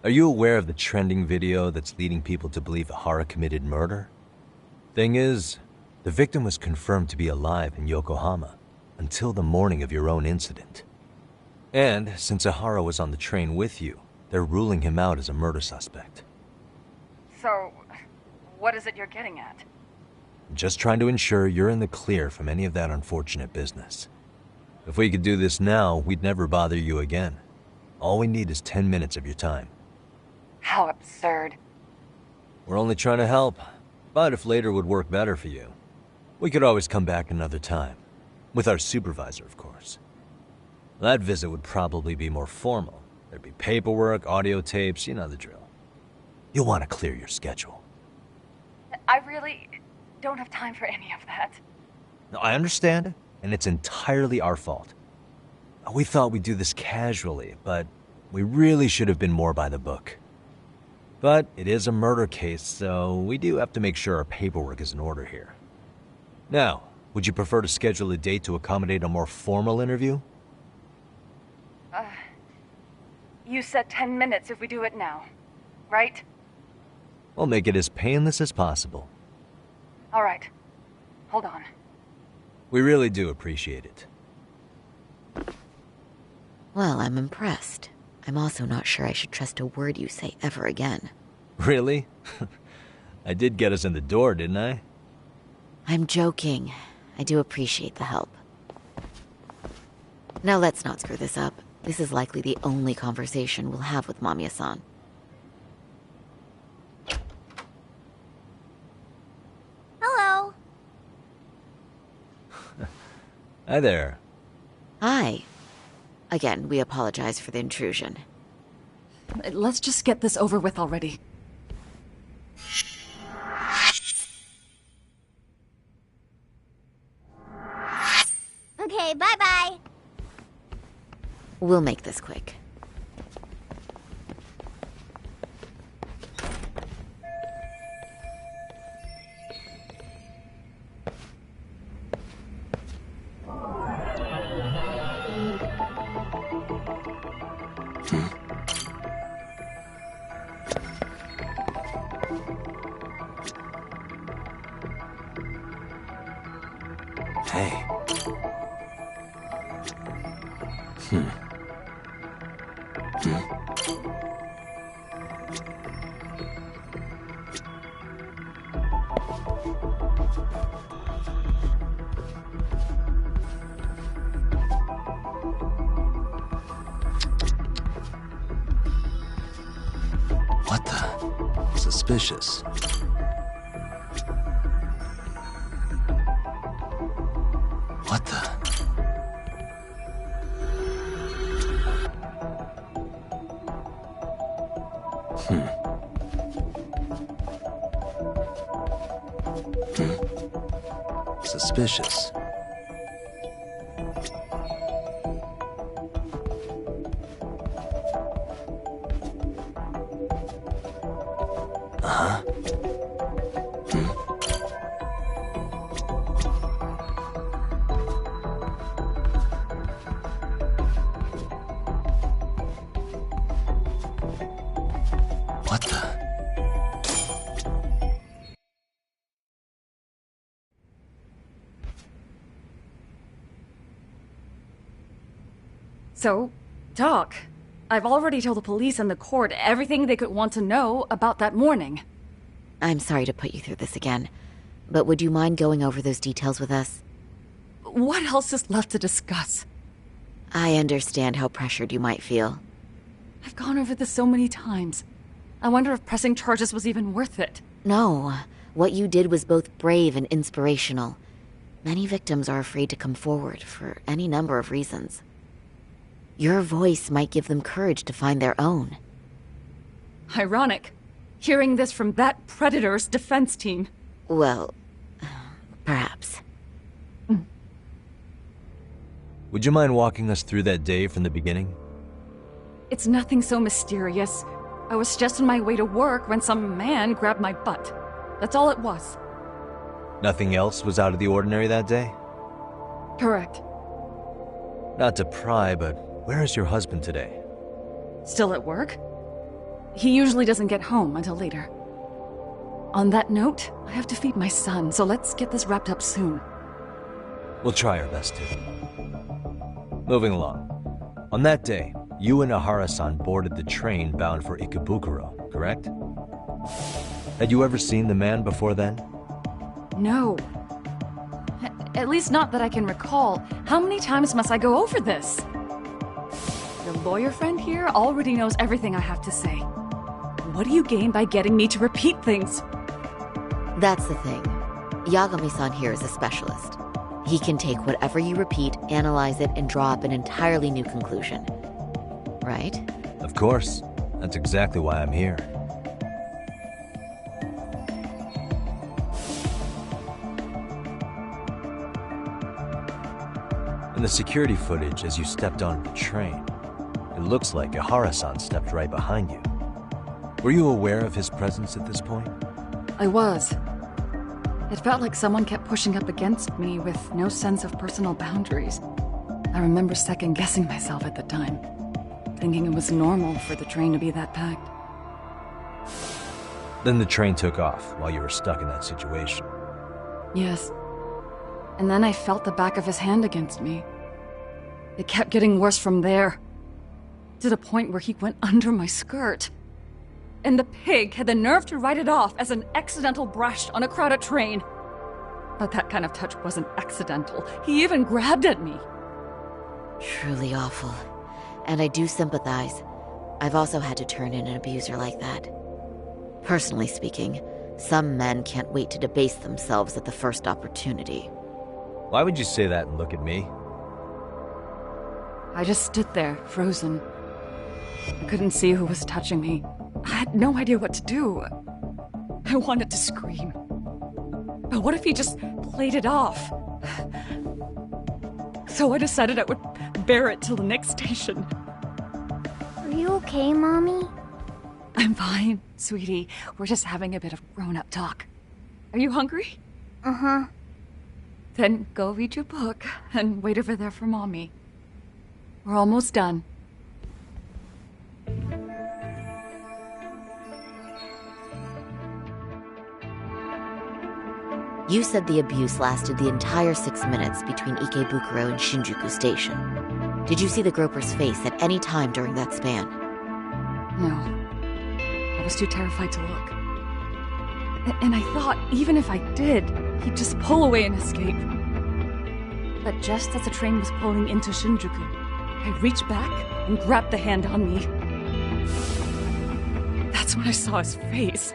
Are you aware of the trending video that's leading people to believe Ehara committed murder? Thing is, the victim was confirmed to be alive in Yokohama until the morning of your own incident. And since Ehara was on the train with you, they're ruling him out as a murder suspect. So, what is it you're getting at? I'm just trying to ensure you're in the clear from any of that unfortunate business. If we could do this now, we'd never bother you again. All we need is 10 minutes of your time. How absurd. We're only trying to help, but if later would work better for you, we could always come back another time. With our supervisor, of course. That visit would probably be more formal. There'd be paperwork, audio tapes, you know the drill. You'll want to clear your schedule. I really don't have time for any of that. No, I understand, and it's entirely our fault. We thought we'd do this casually, but we really should have been more by the book. But it is a murder case, so we do have to make sure our paperwork is in order here. Now, would you prefer to schedule a date to accommodate a more formal interview? You said 10 minutes if we do it now, right? We'll make it as painless as possible. All right. Hold on. We really do appreciate it. Well, I'm impressed. I'm also not sure I should trust a word you say ever again. Really? I did get us in the door, didn't I? I'm joking. I do appreciate the help. Now let's not screw this up. This is likely the only conversation we'll have with Mamiya-san. Hello. Hi there. Hi. Again, we apologize for the intrusion. Let's just get this over with already. Okay, bye-bye. We'll make this quick. Hey. What the? Suspicious. What the? Suspicious. Uh-huh. What the? So, Doc, I've already told the police and the court everything they could want to know about that morning. I'm sorry to put you through this again, but would you mind going over those details with us? What else is left to discuss? I understand how pressured you might feel. I've gone over this so many times. I wonder if pressing charges was even worth it. No, what you did was both brave and inspirational. Many victims are afraid to come forward for any number of reasons. Your voice might give them courage to find their own. Ironic, hearing this from that Predator's defense team. Well, perhaps. Would you mind walking us through that day from the beginning? It's nothing so mysterious. I was just on my way to work when some man grabbed my butt. That's all it was. Nothing else was out of the ordinary that day? Correct. Not to pry, but where is your husband today? Still at work? He usually doesn't get home until later. On that note, I have to feed my son, so let's get this wrapped up soon. We'll try our best to. Moving along. On that day, you and Ahara-san boarded the train bound for Ikebukuro, correct? Had you ever seen the man before then? No. At least not that I can recall. How many times must I go over this? Your lawyer friend here already knows everything I have to say. What do you gain by getting me to repeat things? That's the thing. Yagami-san here is a specialist. He can take whatever you repeat, analyze it, and draw up an entirely new conclusion. Right? Of course. That's exactly why I'm here. In the security footage as you stepped onto the train, it looks like Ahara-san stepped right behind you. Were you aware of his presence at this point? I was. It felt like someone kept pushing up against me with no sense of personal boundaries. I remember second-guessing myself at the time, thinking it was normal for the train to be that packed. Then the train took off while you were stuck in that situation. Yes. And then I felt the back of his hand against me. It kept getting worse from there, to the point where he went under my skirt. And the pig had the nerve to write it off as an accidental brush on a crowded train. But that kind of touch wasn't accidental. He even grabbed at me. Truly awful. And I do sympathize. I've also had to turn in an abuser like that. Personally speaking, some men can't wait to debase themselves at the first opportunity. Why would you say that and look at me? I just stood there, frozen. I couldn't see who was touching me. I had no idea what to do. I wanted to scream. But what if he just played it off? So I decided I would bear it till the next station. Are you okay, Mommy? I'm fine, sweetie. We're just having a bit of grown-up talk. Are you hungry? Uh-huh. Then go read your book and wait over there for Mommy. We're almost done. You said the abuse lasted the entire 6 minutes between Ikebukuro and Shinjuku Station. Did you see the groper's face at any time during that span? No. I was too terrified to look. And I thought, even if I did, he'd just pull away and escape. But just as the train was pulling into Shinjuku, I reached back and grabbed the hand on me. That's when I saw his face.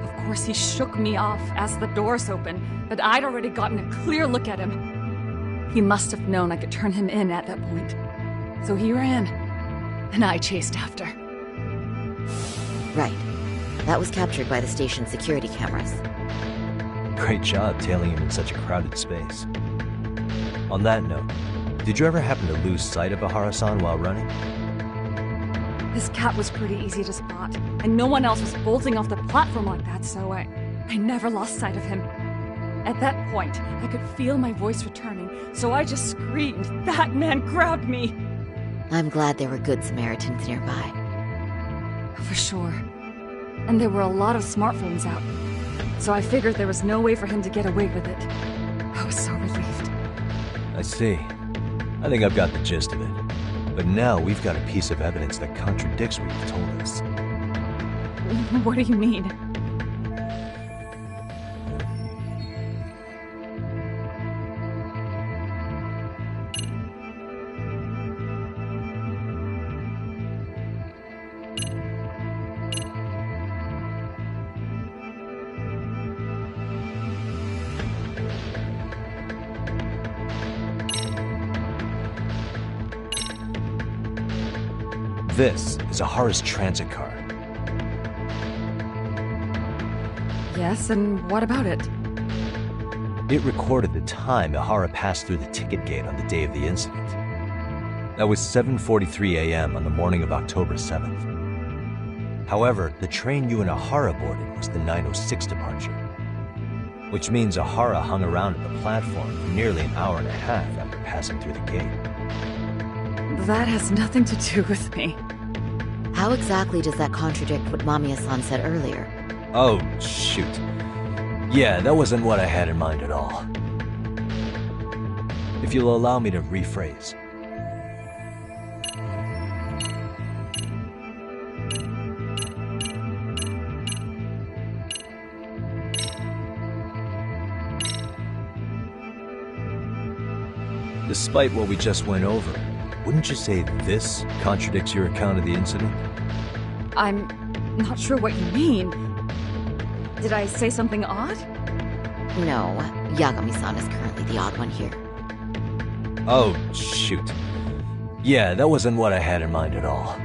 Of course, he shook me off as the doors opened, but I'd already gotten a clear look at him. He must have known I could turn him in at that point. So he ran, and I chased after. Right. That was captured by the station's security cameras. Great job tailing him in such a crowded space. On that note, did you ever happen to lose sight of Ihara-san while running? His cat was pretty easy to spot, and no one else was bolting off the platform like that, so I never lost sight of him. At that point, I could feel my voice returning, so I just screamed, "That man grabbed me!" I'm glad there were good Samaritans nearby. For sure. And there were a lot of smartphones out, so I figured there was no way for him to get away with it. I was so relieved. I see. I think I've got the gist of it. But now we've got a piece of evidence that contradicts what you've told us. What do you mean? This is Ihara's transit card. Yes, and what about it? It recorded the time Ihara passed through the ticket gate on the day of the incident. That was 7:43 a.m. on the morning of October 7th. However, the train you and Ihara boarded was the 9:06 departure, which means Ihara hung around at the platform for nearly an hour and a half after passing through the gate. That has nothing to do with me. How exactly does that contradict what Mamiya-san said earlier? Oh, shoot. Yeah, that wasn't what I had in mind at all. If you'll allow me to rephrase. Despite what we just went over, wouldn't you say this contradicts your account of the incident? I'm not sure what you mean. Did I say something odd? No, Yagami-san is currently the odd one here. Oh, shoot. Yeah, that wasn't what I had in mind at all.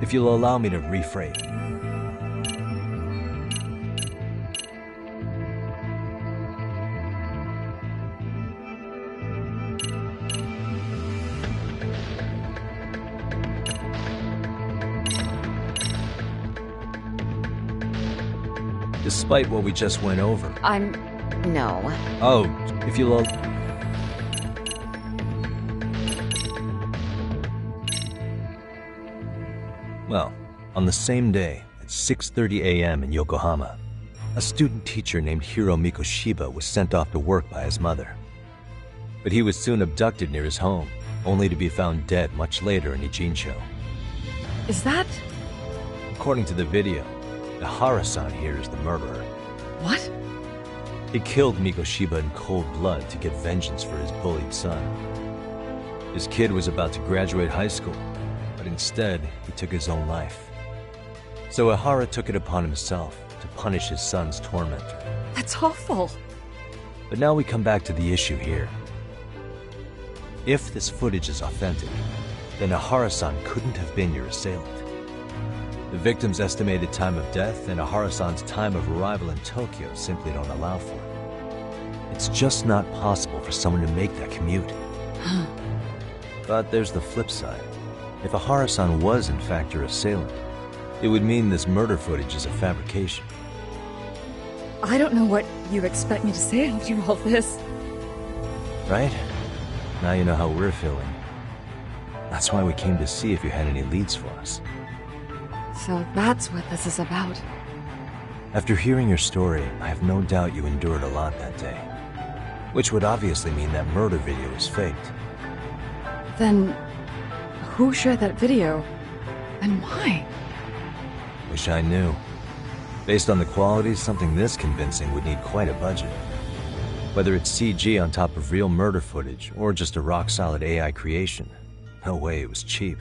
If you'll allow me to rephrase. Despite what we just went over. No. Oh, if you'll... Well, on the same day, at 6:30 a.m. in Yokohama, a student teacher named Hiro Mikoshiba was sent off to work by his mother. But he was soon abducted near his home, only to be found dead much later in Ijincho. Is that... According to the video, Ihara-san here is the murderer. What? He killed Mikoshiba in cold blood to get vengeance for his bullied son. His kid was about to graduate high school, but instead, he took his own life. So Ihara took it upon himself to punish his son's tormentor. That's awful. But now we come back to the issue here. If this footage is authentic, then Ihara-san couldn't have been your assailant. The victim's estimated time of death and Ihara-san's time of arrival in Tokyo simply don't allow for it. It's just not possible for someone to make that commute. But there's the flip side. If Ihara-san was in fact your assailant, it would mean this murder footage is a fabrication. I don't know what you expect me to say after all this. Right? Now you know how we're feeling. That's why we came to see if you had any leads for us. So that's what this is about. After hearing your story, I have no doubt you endured a lot that day. Which would obviously mean that murder video is faked. Then, who shared that video? And why? Wish I knew. Based on the quality, something this convincing would need quite a budget. Whether it's CG on top of real murder footage, or just a rock-solid AI creation, no way it was cheap.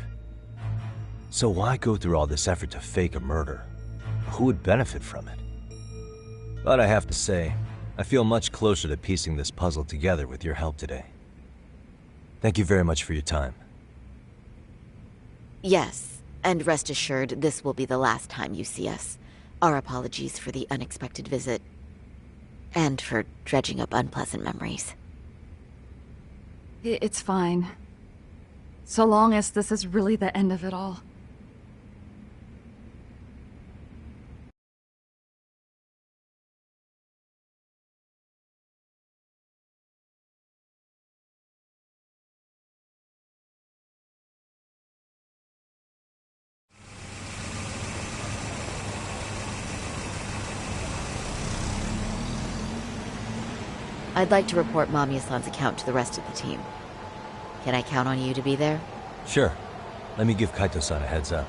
So why go through all this effort to fake a murder? Who would benefit from it? But I have to say, I feel much closer to piecing this puzzle together with your help today. Thank you very much for your time. Yes, and rest assured, this will be the last time you see us. Our apologies for the unexpected visit. And for dredging up unpleasant memories. It's fine. So long as this is really the end of it all. I'd like to report Mamiya-san's account to the rest of the team. Can I count on you to be there? Sure. Let me give Kaito-san a heads up.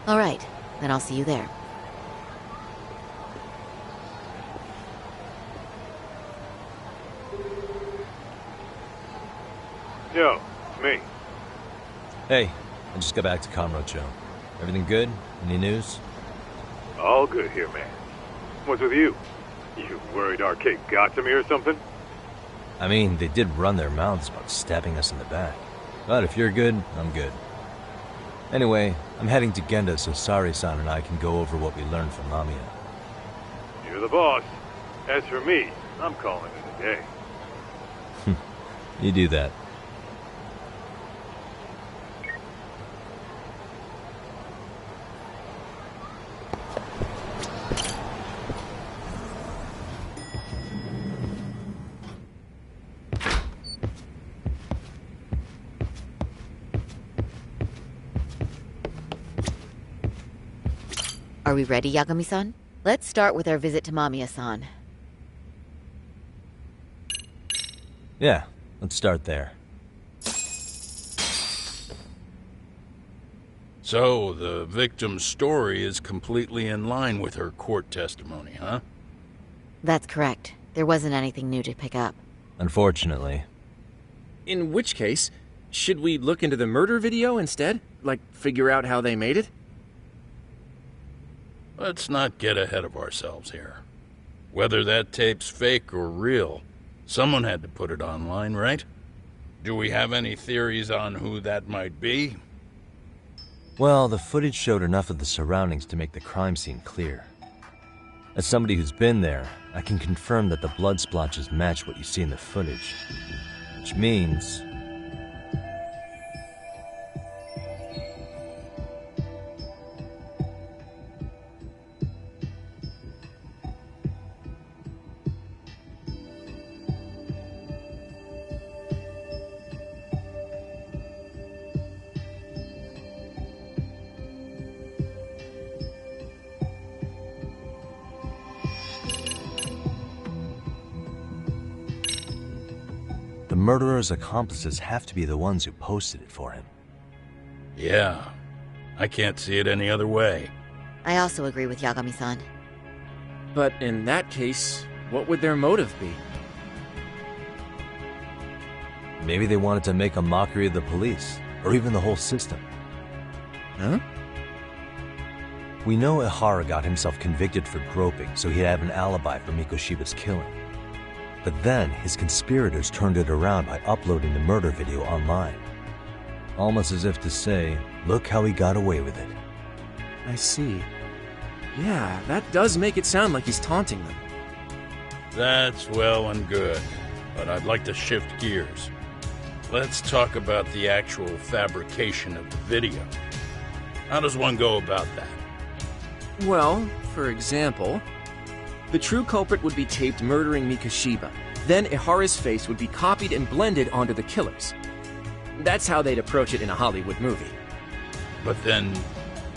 All right, then I'll see you there. Yo, it's me. Hey, I just got back to Kamurocho. Everything good? Any news? All good here, man. What's with you? You worried Arcade got to me or something? I mean, they did run their mouths about stabbing us in the back. But if you're good, I'm good. Anyway, I'm heading to Genda so Sari-san and I can go over what we learned from Mamiya. You're the boss. As for me, I'm calling it a day. You do that. Are we ready, Yagami-san? Let's start with our visit to Mamiya-san. Yeah, let's start there. So, the victim's story is completely in line with her court testimony, huh? That's correct. There wasn't anything new to pick up. Unfortunately. In which case, should we look into the murder video instead? Like, figure out how they made it? Let's not get ahead of ourselves here. Whether that tape's fake or real, someone had to put it online, right? Do we have any theories on who that might be? Well, the footage showed enough of the surroundings to make the crime scene clear. As somebody who's been there, I can confirm that the blood splotches match what you see in the footage. Which means... the murderer's accomplices have to be the ones who posted it for him. Yeah, I can't see it any other way. I also agree with Yagami-san. But in that case, what would their motive be? Maybe they wanted to make a mockery of the police, or even the whole system. Huh? We know Ihara got himself convicted for groping, so he'd have an alibi for Mikoshiba's killing. But then, his conspirators turned it around by uploading the murder video online. Almost as if to say, look how he got away with it. I see. Yeah, that does make it sound like he's taunting them. That's well and good, but I'd like to shift gears. Let's talk about the actual fabrication of the video. How does one go about that? Well, for example, the true culprit would be taped murdering Mikoshiba. Then Ihara's face would be copied and blended onto the killers. That's how they'd approach it in a Hollywood movie. But then,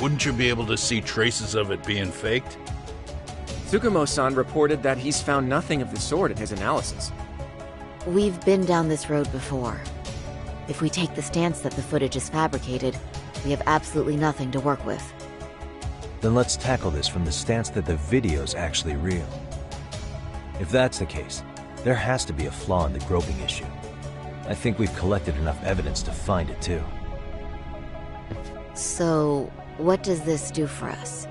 wouldn't you be able to see traces of it being faked? Tsukumo-san reported that he's found nothing of the sort in his analysis. We've been down this road before. If we take the stance that the footage is fabricated, we have absolutely nothing to work with. Then let's tackle this from the stance that the video's actually real. If that's the case, there has to be a flaw in the groping issue. I think we've collected enough evidence to find it too. So, what does this do for us?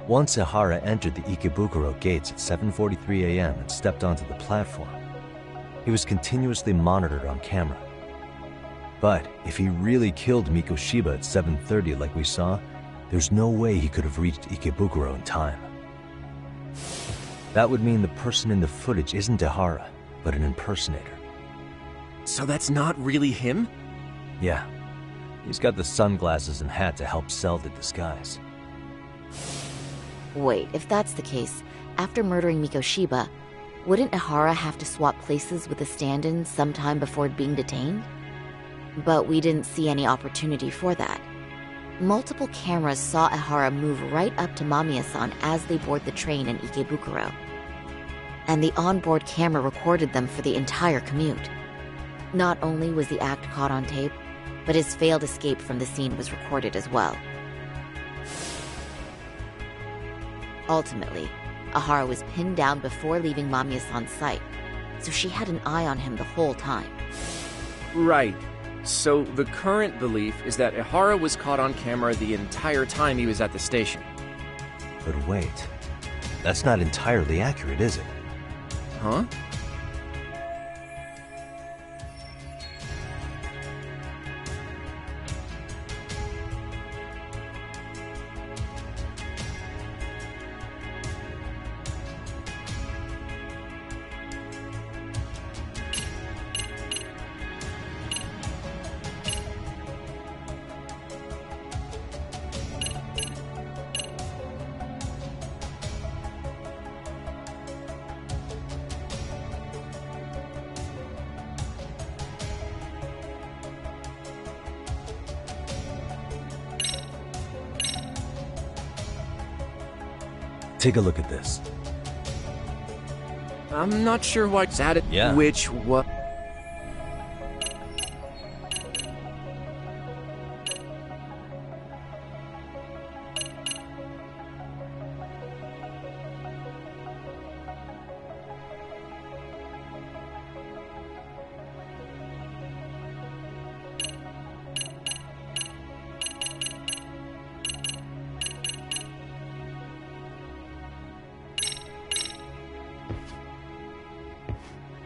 Once Ehara entered the Ikebukuro gates at 7:43 a.m. and stepped onto the platform, he was continuously monitored on camera. But if he really killed Mikoshiba at 7:30 like we saw, there's no way he could have reached Ikebukuro in time. That would mean the person in the footage isn't Ehara, but an impersonator. So that's not really him? Yeah. He's got the sunglasses and hat to help sell the disguise. Wait, if that's the case, after murdering Mikoshiba, wouldn't Ehara have to swap places with the stand-in sometime before being detained? But we didn't see any opportunity for that. Multiple cameras saw Ehara move right up to Mamiya-san as they board the train in Ikebukuro. And the onboard camera recorded them for the entire commute. Not only was the act caught on tape, but his failed escape from the scene was recorded as well. Ultimately, Ehara was pinned down before leaving Mamiya-san's sight, so she had an eye on him the whole time. Right. So the current belief is that Ehara was caught on camera the entire time he was at the station. But wait, that's not entirely accurate, is it? Huh? Take a look at this. I'm not sure what's at it. Yeah. Which what?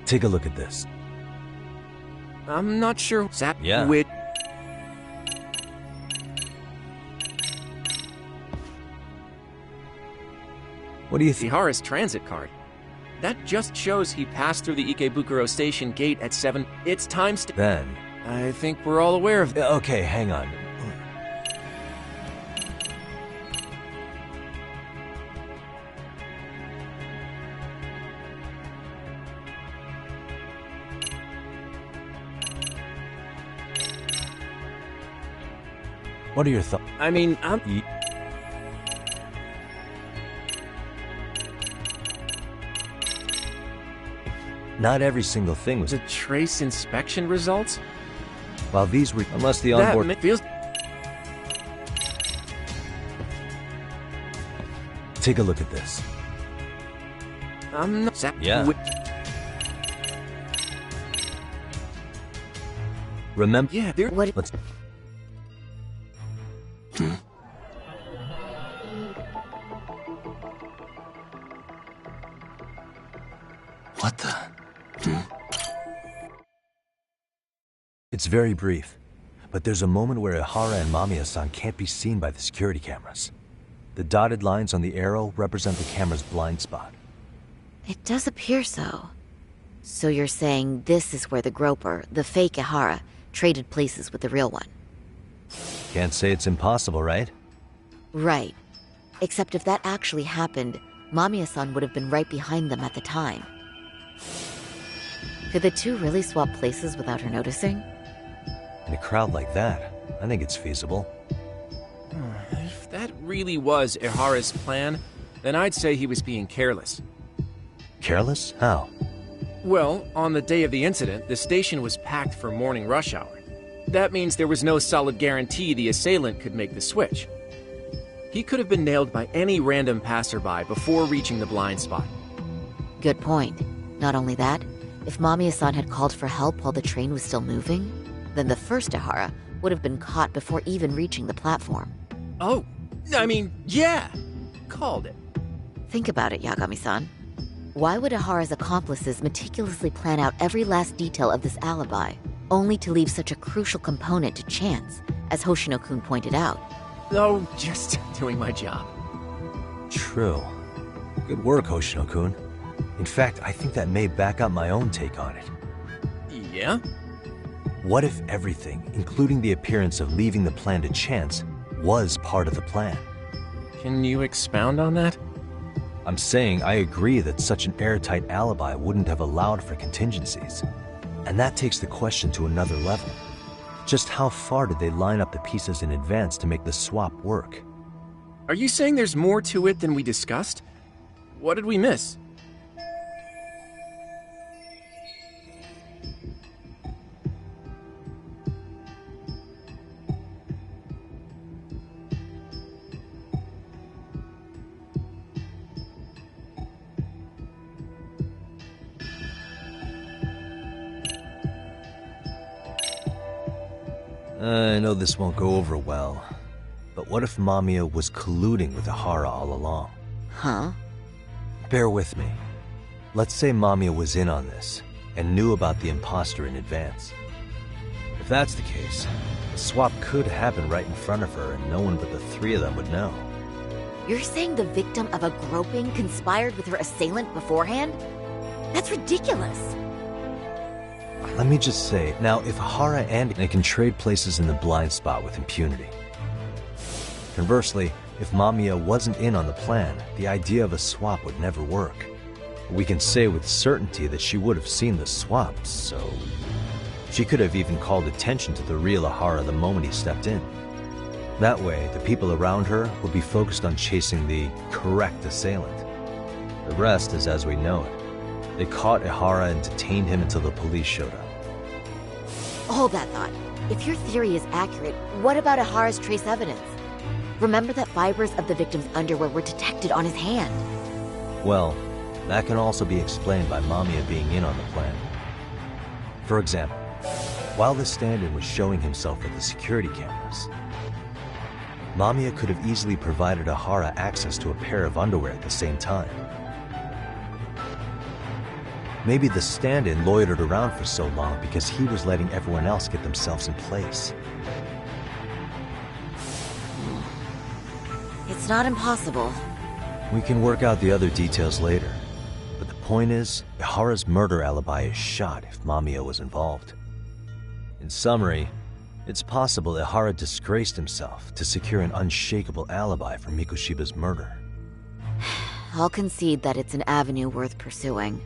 Take a look at this. I'm not sure what's at Yeah. which. What do you think? Ehara's transit card. That just shows he passed through the Ikebukuro station gate at 7. It's time Then. I think we're all aware of that. Okay, hang on. What are your thoughts? I mean, Not every single thing was the trace inspection results? While these were, unless the That onboard feels. Take a look at this. I'm not. Yeah. Remember? Yeah, there. What? Let's. What the? It's very brief, but there's a moment where Ehara and Mamiya-san can't be seen by the security cameras. The dotted lines on the arrow represent the camera's blind spot. It does appear so. So you're saying this is where the groper, the fake Ehara, traded places with the real one? Can't say it's impossible, right? Right. Except if that actually happened, Mamiya-san would have been right behind them at the time. Could the two really swap places without her noticing? In a crowd like that, I think it's feasible. If that really was Ehara's plan, then I'd say he was being careless. Careless? How? Well, on the day of the incident, the station was packed for morning rush hour. That means there was no solid guarantee the assailant could make the switch. He could have been nailed by any random passerby before reaching the blind spot. Good point. Not only that, if Mamiya-san had called for help while the train was still moving, then the first Ehara would have been caught before even reaching the platform. Oh, I mean, yeah! Called it. Think about it, Yagami-san. Why would Ehara's accomplices meticulously plan out every last detail of this alibi, only to leave such a crucial component to chance, as Hoshino-kun pointed out? Oh, just doing my job. True. Good work, Hoshino-kun. In fact, I think that may back up my own take on it. Yeah? What if everything, including the appearance of leaving the plan to chance, was part of the plan? Can you expound on that? I'm saying I agree that such an airtight alibi wouldn't have allowed for contingencies. And that takes the question to another level. Just how far did they line up the pieces in advance to make the swap work? Are you saying there's more to it than we discussed? What did we miss? I know this won't go over well, but what if Mamiya was colluding with Ehara all along? Huh? Bear with me. Let's say Mamiya was in on this, and knew about the imposter in advance. If that's the case, the swap could happen right in front of her and no one but the three of them would know. You're saying the victim of a groping conspired with her assailant beforehand? That's ridiculous. Let me just say, now if Ehara and they can trade places in the blind spot with impunity. Conversely, if Mamiya wasn't in on the plan, the idea of a swap would never work. We can say with certainty that she would have seen the swap, so... She could have even called attention to the real Ehara the moment he stepped in. That way, the people around her would be focused on chasing the correct assailant. The rest is as we know it. They caught Ehara and detained him until the police showed up. Hold that thought. If your theory is accurate, what about Ehara's trace evidence? Remember that fibers of the victim's underwear were detected on his hand. Well, that can also be explained by Mamiya being in on the plan. For example, while the stand-in was showing himself at the security cameras, Mamiya could have easily provided Ehara access to a pair of underwear at the same time. Maybe the stand-in loitered around for so long because he was letting everyone else get themselves in place. It's not impossible. We can work out the other details later. But the point is, Ehara's murder alibi is shot if Mamiya was involved. In summary, it's possible Ehara disgraced himself to secure an unshakable alibi for Mikoshiba's murder. I'll concede that it's an avenue worth pursuing.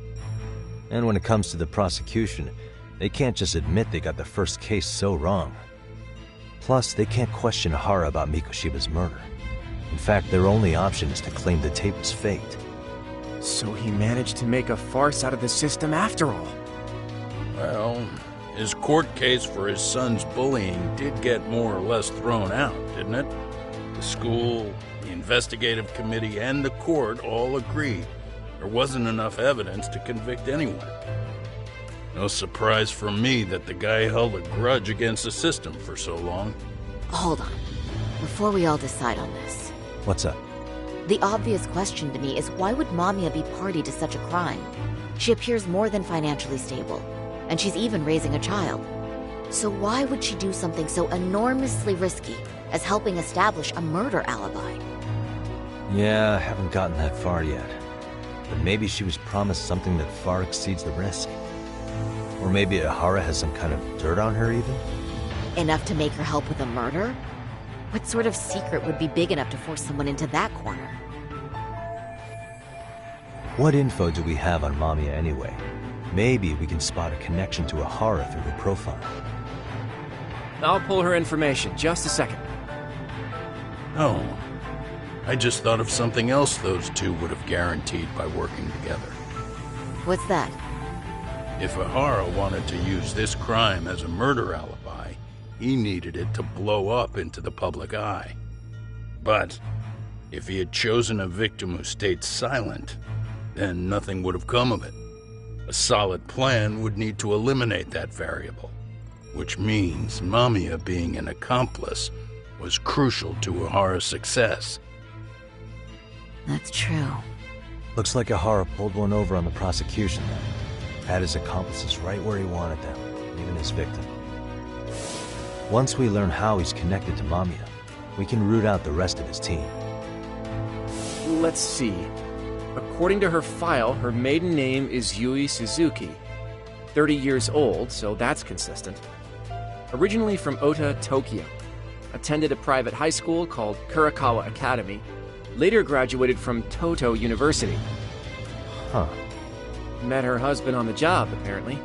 And when it comes to the prosecution, they can't just admit they got the first case so wrong. Plus, they can't question Ehara about Mikoshiba's murder. In fact, their only option is to claim the tape was faked. So he managed to make a farce out of the system after all. Well, his court case for his son's bullying did get more or less thrown out, didn't it? The school, the investigative committee, and the court all agreed there wasn't enough evidence to convict anyone. No surprise for me that the guy held a grudge against the system for so long. Hold on. Before we all decide on this. What's up? The obvious question to me is why would Mamiya be party to such a crime? She appears more than financially stable, and she's even raising a child. So why would she do something so enormously risky as helping establish a murder alibi? Yeah, I haven't gotten that far yet. But maybe she was promised something that far exceeds the risk. Or maybe Ehara has some kind of dirt on her even? Enough to make her help with a murder? What sort of secret would be big enough to force someone into that corner? What info do we have on Mamiya anyway? Maybe we can spot a connection to Ehara through her profile. I'll pull her information. Just a second. Oh. I just thought of something else those two would have guaranteed by working together. What's that? If Ihara wanted to use this crime as a murder alibi, he needed it to blow up into the public eye. But if he had chosen a victim who stayed silent, then nothing would have come of it. A solid plan would need to eliminate that variable, which means Mamiya being an accomplice was crucial to Ihara's success. That's true. Looks like Ihara pulled one over on the prosecution then. Had his accomplices right where he wanted them, even his victim. Once we learn how he's connected to Mamiya, we can root out the rest of his team. Let's see. According to her file, her maiden name is Yui Suzuki. 30 years old, so that's consistent. Originally from Ota, Tokyo. Attended a private high school called Kurakawa Academy. Later graduated from Toto University. Huh. Met her husband on the job, apparently.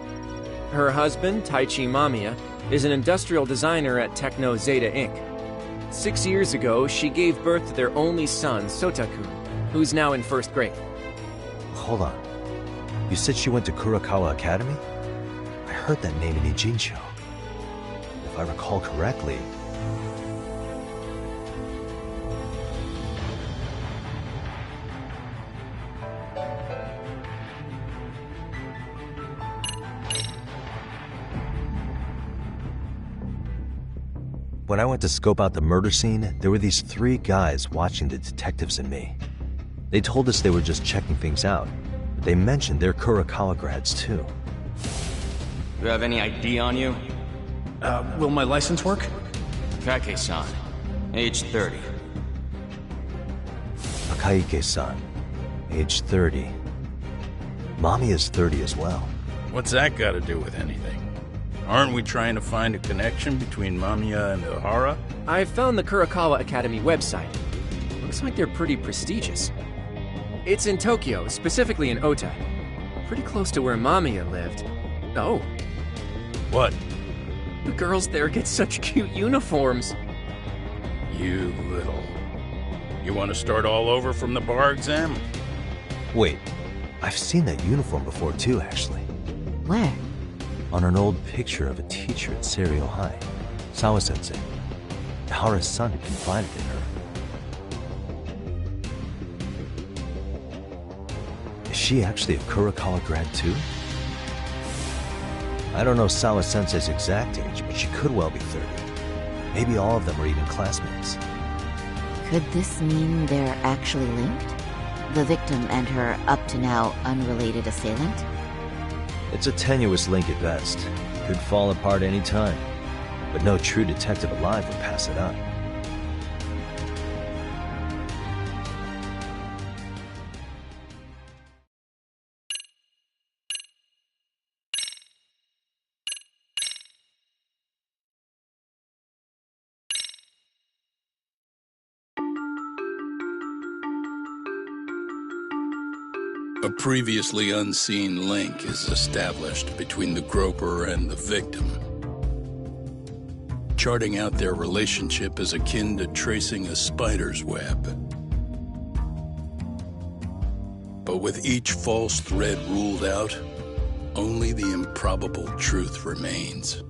Her husband, Taichi Mamiya, is an industrial designer at Techno Zeta Inc. 6 years ago, she gave birth to their only son, Sotakun, who's now in 1st grade. Hold on. You said she went to Kurakawa Academy? I heard that name in Ijincho. If I recall correctly... When I went to scope out the murder scene, there were these 3 guys watching the detectives and me. They told us they were just checking things out. They mentioned they're Kurakawa grads too. You have any ID on you? Will my license work? Kake-san, age 30. Akaike-san, age 30. Mommy is 30 as well. What's that got to do with anything? Aren't we trying to find a connection between Mamiya and Ihara? I found the Kurakawa Academy website. Looks like they're pretty prestigious. It's in Tokyo, specifically in Ota. Pretty close to where Mamiya lived. Oh. What? The girls there get such cute uniforms. You little... You want to start all over from the bar exam? Wait, I've seen that uniform before too, actually. Where? On an old picture of a teacher at Seiryo High, Sawa-sensei. Ihara's son had confided in her. Is she actually a Kurakawa grad too? I don't know Sawa-sensei's exact age, but she could well be 30. Maybe all of them are even classmates. Could this mean they're actually linked? The victim and her up-to-now unrelated assailant? It's a tenuous link at best. Could fall apart any time. But no true detective alive would pass it up. A previously unseen link is established between the groper and the victim. Charting out their relationship is akin to tracing a spider's web. But with each false thread ruled out, only the improbable truth remains.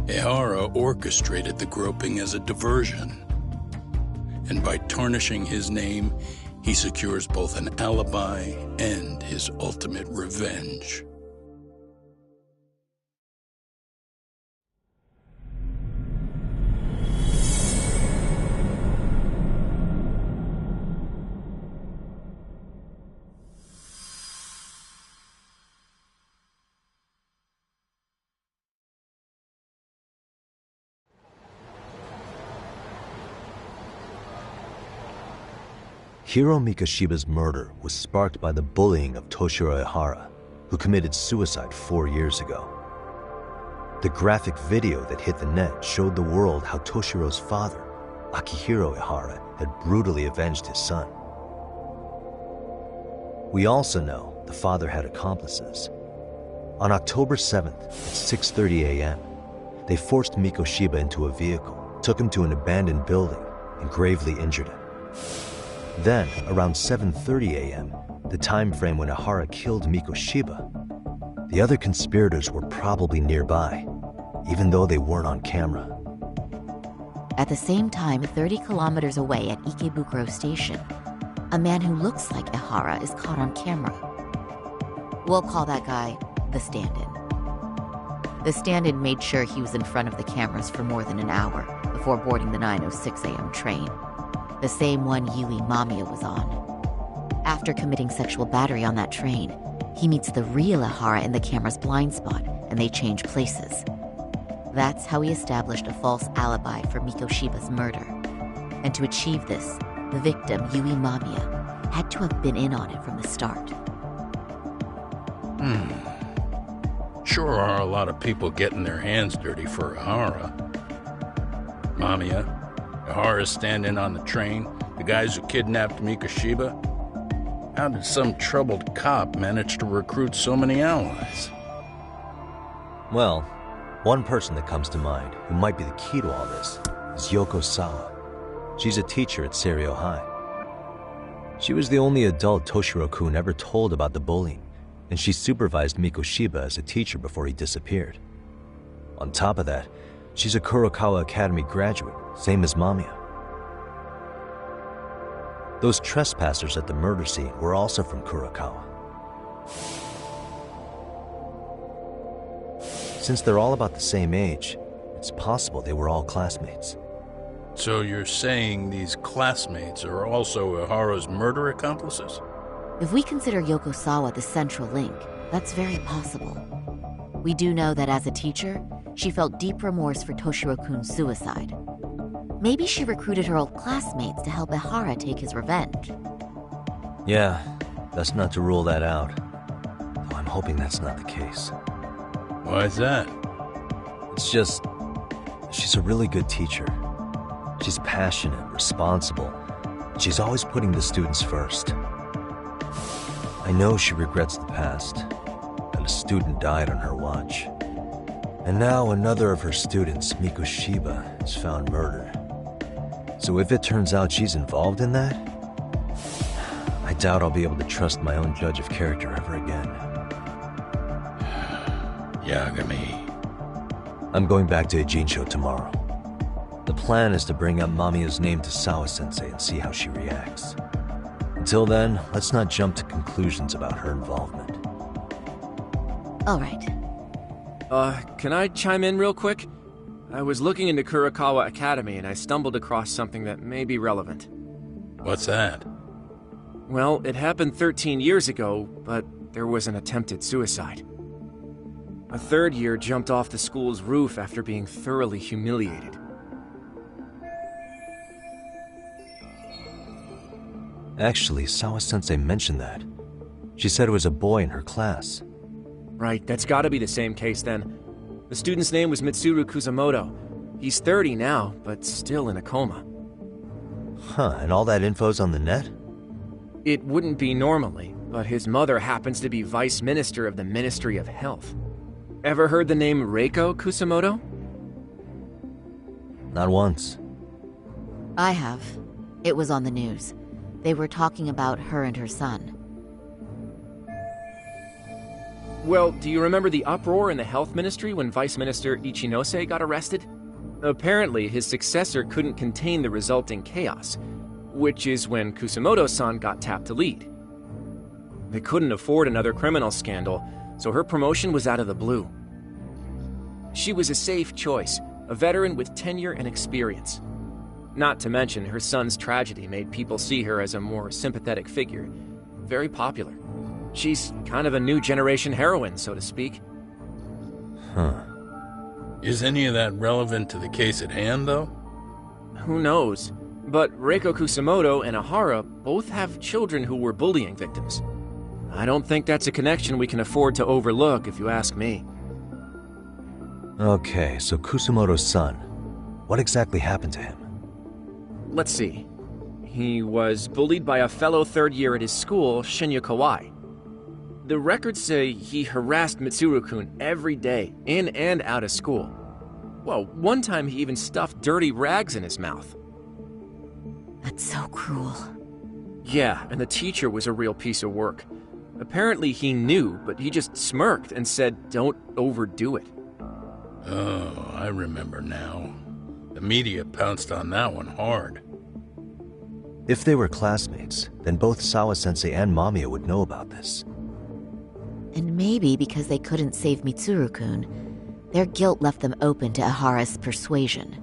Ihara orchestrated the groping as a diversion, and by tarnishing his name, he secures both an alibi and his ultimate revenge. Hiro Mikoshiba's murder was sparked by the bullying of Toshiro Ihara, who committed suicide 4 years ago. The graphic video that hit the net showed the world how Toshiro's father, Akihiro Ihara, had brutally avenged his son. We also know the father had accomplices. On October 7th at 6:30 a.m., they forced Mikoshiba into a vehicle, took him to an abandoned building, and gravely injured him. Then, around 7:30 a.m., the time frame when Ehara killed Mikoshiba, the other conspirators were probably nearby, even though they weren't on camera. At the same time, 30 kilometers away at Ikebukuro Station, a man who looks like Ehara is caught on camera. We'll call that guy the stand-in. The stand-in made sure he was in front of the cameras for more than an hour before boarding the 9:06 a.m. train, the same one Yui Mamiya was on. After committing sexual battery on that train, he meets the real Ehara in the camera's blind spot, and they change places. That's how he established a false alibi for Mikoshiba's murder. And to achieve this, the victim, Yui Mamiya, had to have been in on it from the start. Sure are a lot of people getting their hands dirty for Ehara. Mamiya, Ehara stand-in on the train, the guys who kidnapped Mikoshiba. How did some troubled cop manage to recruit so many allies? Well, one person that comes to mind who might be the key to all this is Yoko Sawa. She's a teacher at Seiryo High. She was the only adult Toshiro-kun ever told about the bullying, and she supervised Mikoshiba as a teacher before he disappeared. On top of that, she's a Kurokawa Academy graduate, same as Mamiya. Those trespassers at the murder scene were also from Kurokawa. Since they're all about the same age, it's possible they were all classmates. So you're saying these classmates are also Ehara's murder accomplices? If we consider Yoko Sawa the central link, that's very possible. We do know that as a teacher, she felt deep remorse for Toshiro-kun's suicide. Maybe she recruited her old classmates to help Ehara take his revenge. Yeah, that's not to rule that out. Though I'm hoping that's not the case. Why is that? It's just, she's a really good teacher. She's passionate, responsible. She's always putting the students first. I know she regrets the past, and a student died on her watch. And now another of her students, Mikoshiba, is found murdered. So if it turns out she's involved in that, I doubt I'll be able to trust my own judge of character ever again. Yagami. I'm going back to Ijincho tomorrow. The plan is to bring up Mamiya's name to Sawa-sensei and see how she reacts. Until then, let's not jump to conclusions about her involvement. All right. Can I chime in real quick? I was looking into Kurokawa Academy and I stumbled across something that may be relevant. What's that? Well, it happened 13 years ago, but there was an attempted suicide. A third year jumped off the school's roof after being thoroughly humiliated. Actually, Sawa-sensei mentioned that. She said it was a boy in her class. Right, that's gotta be the same case then. The student's name was Mitsuru Kusamoto. He's 30 now, but still in a coma. Huh, and all that info's on the net? It wouldn't be normally, but his mother happens to be Vice Minister of the Ministry of Health. Ever heard the name Reiko Kusamoto? Not once. I have. It was on the news. They were talking about her and her son. Well, do you remember the uproar in the health ministry when Vice Minister Ichinose got arrested? Apparently, his successor couldn't contain the resulting chaos, which is when Kusamoto-san got tapped to lead. They couldn't afford another criminal scandal, so her promotion was out of the blue. She was a safe choice, a veteran with tenure and experience. Not to mention, her son's tragedy made people see her as a more sympathetic figure. Very popular. She's kind of a new generation heroine, so to speak. Huh. Is any of that relevant to the case at hand, though? Who knows? But Reiko Kusamoto and Ehara both have children who were bullying victims. I don't think that's a connection we can afford to overlook, if you ask me. Okay, so Kusamoto's son. What exactly happened to him? Let's see. He was bullied by a fellow third year at his school, Shinya Kawai. The records say he harassed Mitsuru-kun every day, in and out of school. Well, one time he even stuffed dirty rags in his mouth. That's so cruel. Yeah, and the teacher was a real piece of work. Apparently he knew, but he just smirked and said, "Don't overdo it." Oh, I remember now. The media pounced on that one hard. If they were classmates, then both Sawa-sensei and Mamiya would know about this. And maybe because they couldn't save Mitsuru-kun, their guilt left them open to Ihara's persuasion.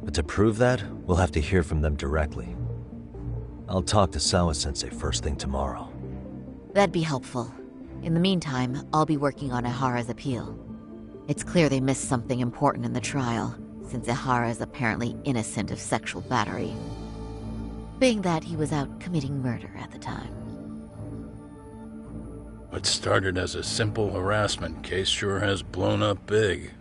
But to prove that, we'll have to hear from them directly. I'll talk to Sawa-sensei first thing tomorrow. That'd be helpful. In the meantime, I'll be working on Ihara's appeal. It's clear they missed something important in the trial, since Ihara is apparently innocent of sexual battery, being that he was out committing murder at the time. What started as a simple harassment case sure has blown up big.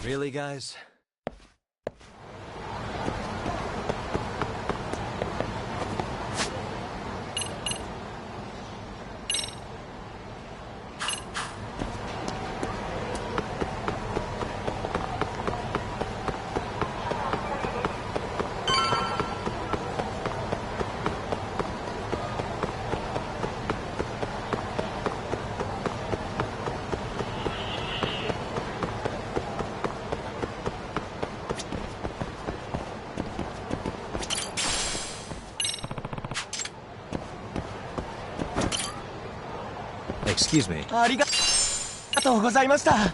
Really, guys? Excuse me. ありがとうございました。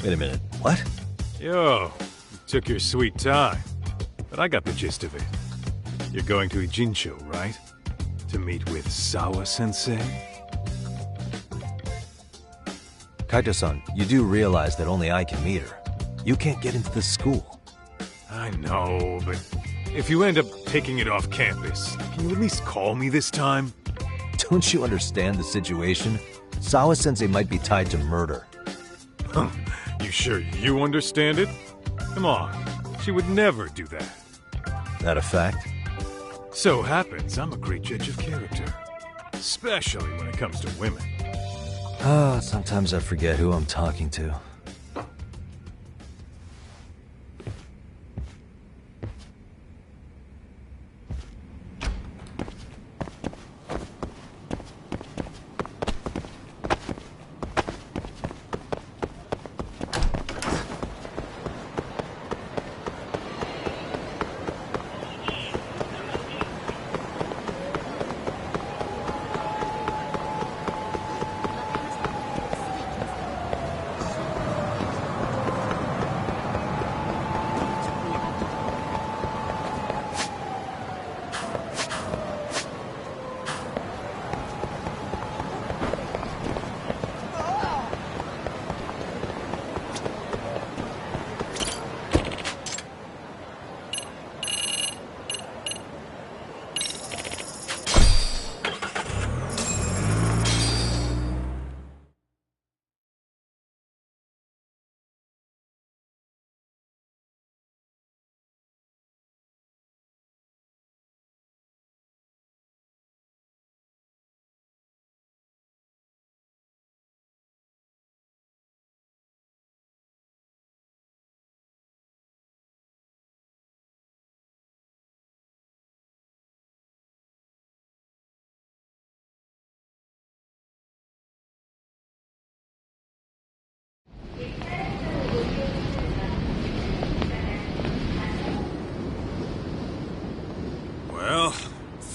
Wait a minute, what? Yo, you took your sweet time, but I got the gist of it. You're going to Ijincho, right? To meet with Sawa-sensei? Kaito-san, you do realize that only I can meet her. You can't get into the school. I know, but if you end up taking it off campus, can you at least call me this time? Don't you understand the situation? Sawa-sensei might be tied to murder. You sure you understand it? Come on, she would never do that. That a fact? So happens I'm a great judge of character. Especially when it comes to women. Ah, sometimes I forget who I'm talking to.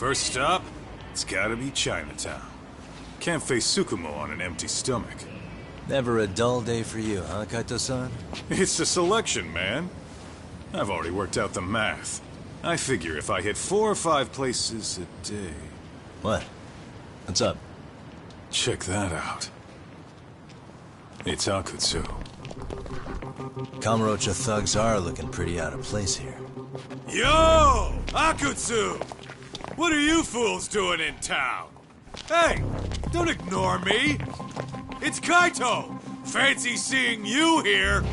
First stop, it's gotta be Chinatown. Can't face Tsukumo on an empty stomach. Never a dull day for you, huh, Kaito-san? It's a selection, man. I've already worked out the math. I figure if I hit 4 or 5 places a day... What? What's up? Check that out. It's Akutsu. Kamurocho thugs are looking pretty out of place here. Yo! Akutsu! What are you fools doing in town? Hey! Don't ignore me! It's Kaito! Fancy seeing you here!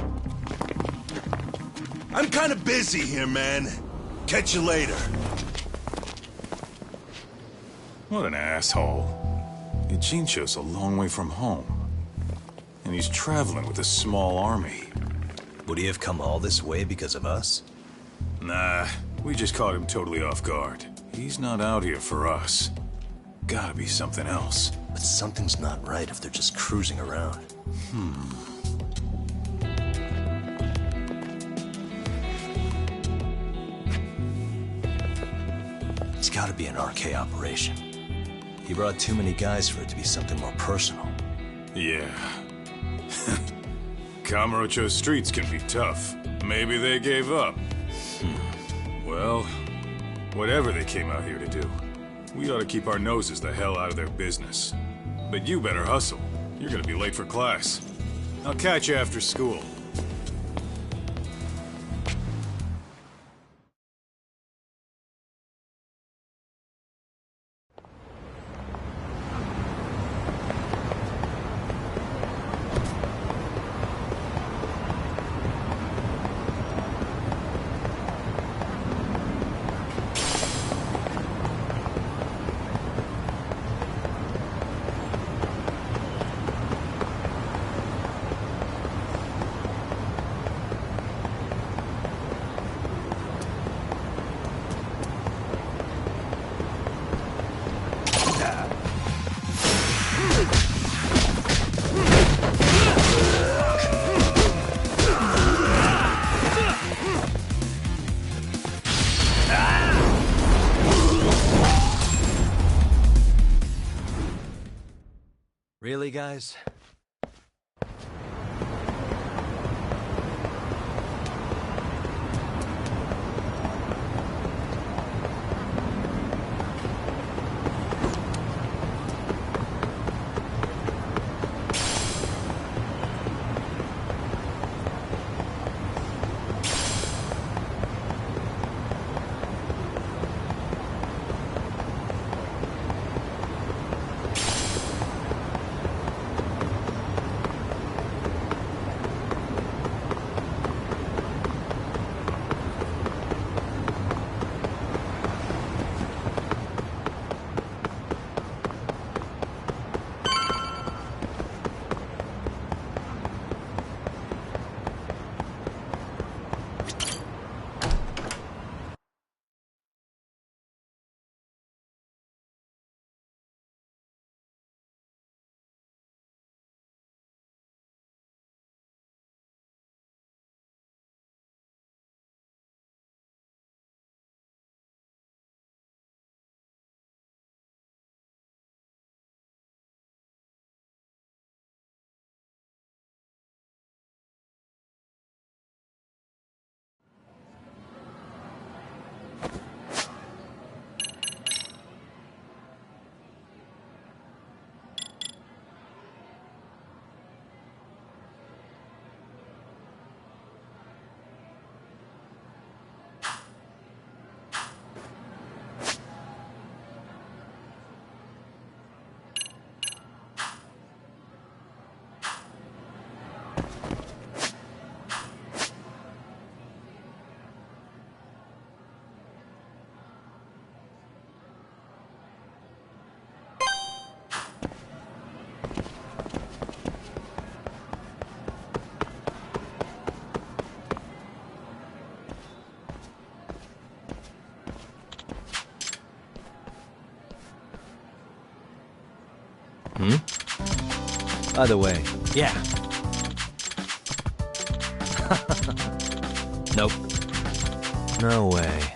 I'm kinda busy here, man. Catch you later. What an asshole. Ijincho's a long way from home. And he's traveling with a small army. Would he have come all this way because of us? Nah, we just caught him totally off guard. He's not out here for us. Gotta be something else. But something's not right if they're just cruising around. It's gotta be an RK operation. He brought too many guys for it to be something more personal. Yeah. Kamurocho streets can be tough. Maybe they gave up. Well, whatever they came out here to do, we ought to keep our noses the hell out of their business. But you better hustle. You're gonna be late for class. I'll catch you after school. Really, guys? By the way, yeah. Nope. No way.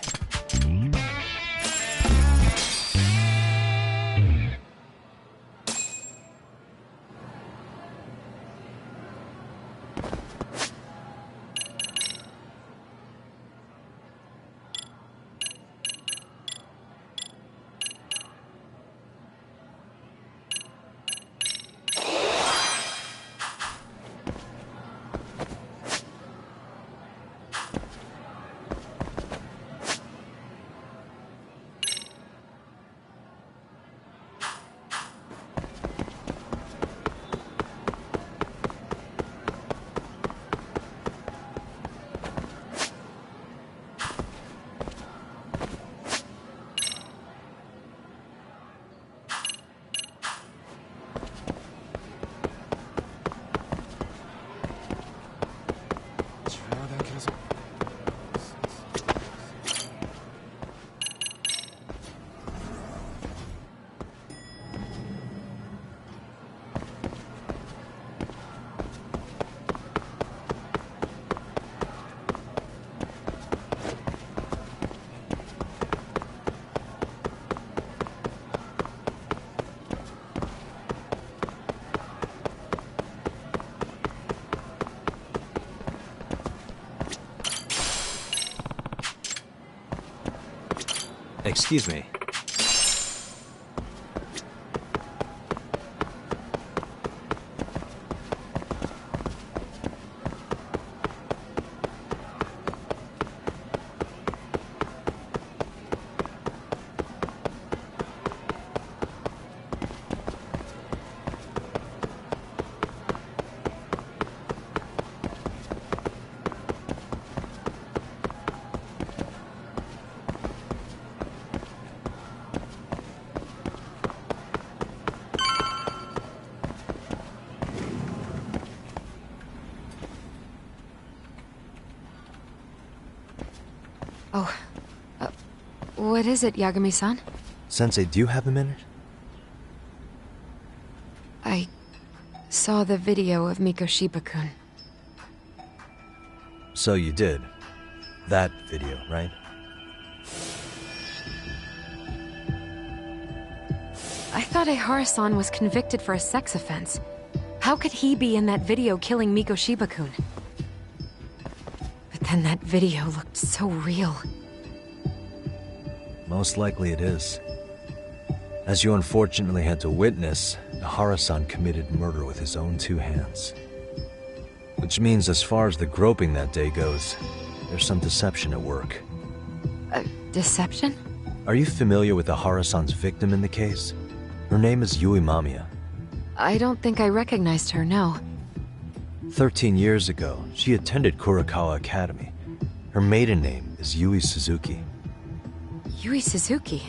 excuse me. What is it, Yagami-san? Sensei, do you have a minute? I saw the video of Mikoshiba-kun. So you did. That video, right? I thought Ehara-san was convicted for a sex offense. How could he be in that video killing Mikoshiba-kun? But then that video looked so real. Most likely it is. As you unfortunately had to witness, Ehara-san committed murder with his own two hands. Which means as far as the groping that day goes, there's some deception at work. Deception? Are you familiar with Ehara-san's victim in the case? Her name is Yui Mamiya. I don't think I recognized her, no. 13 years ago, she attended Kurakawa Academy. Her maiden name is Yui Suzuki. Yui Suzuki?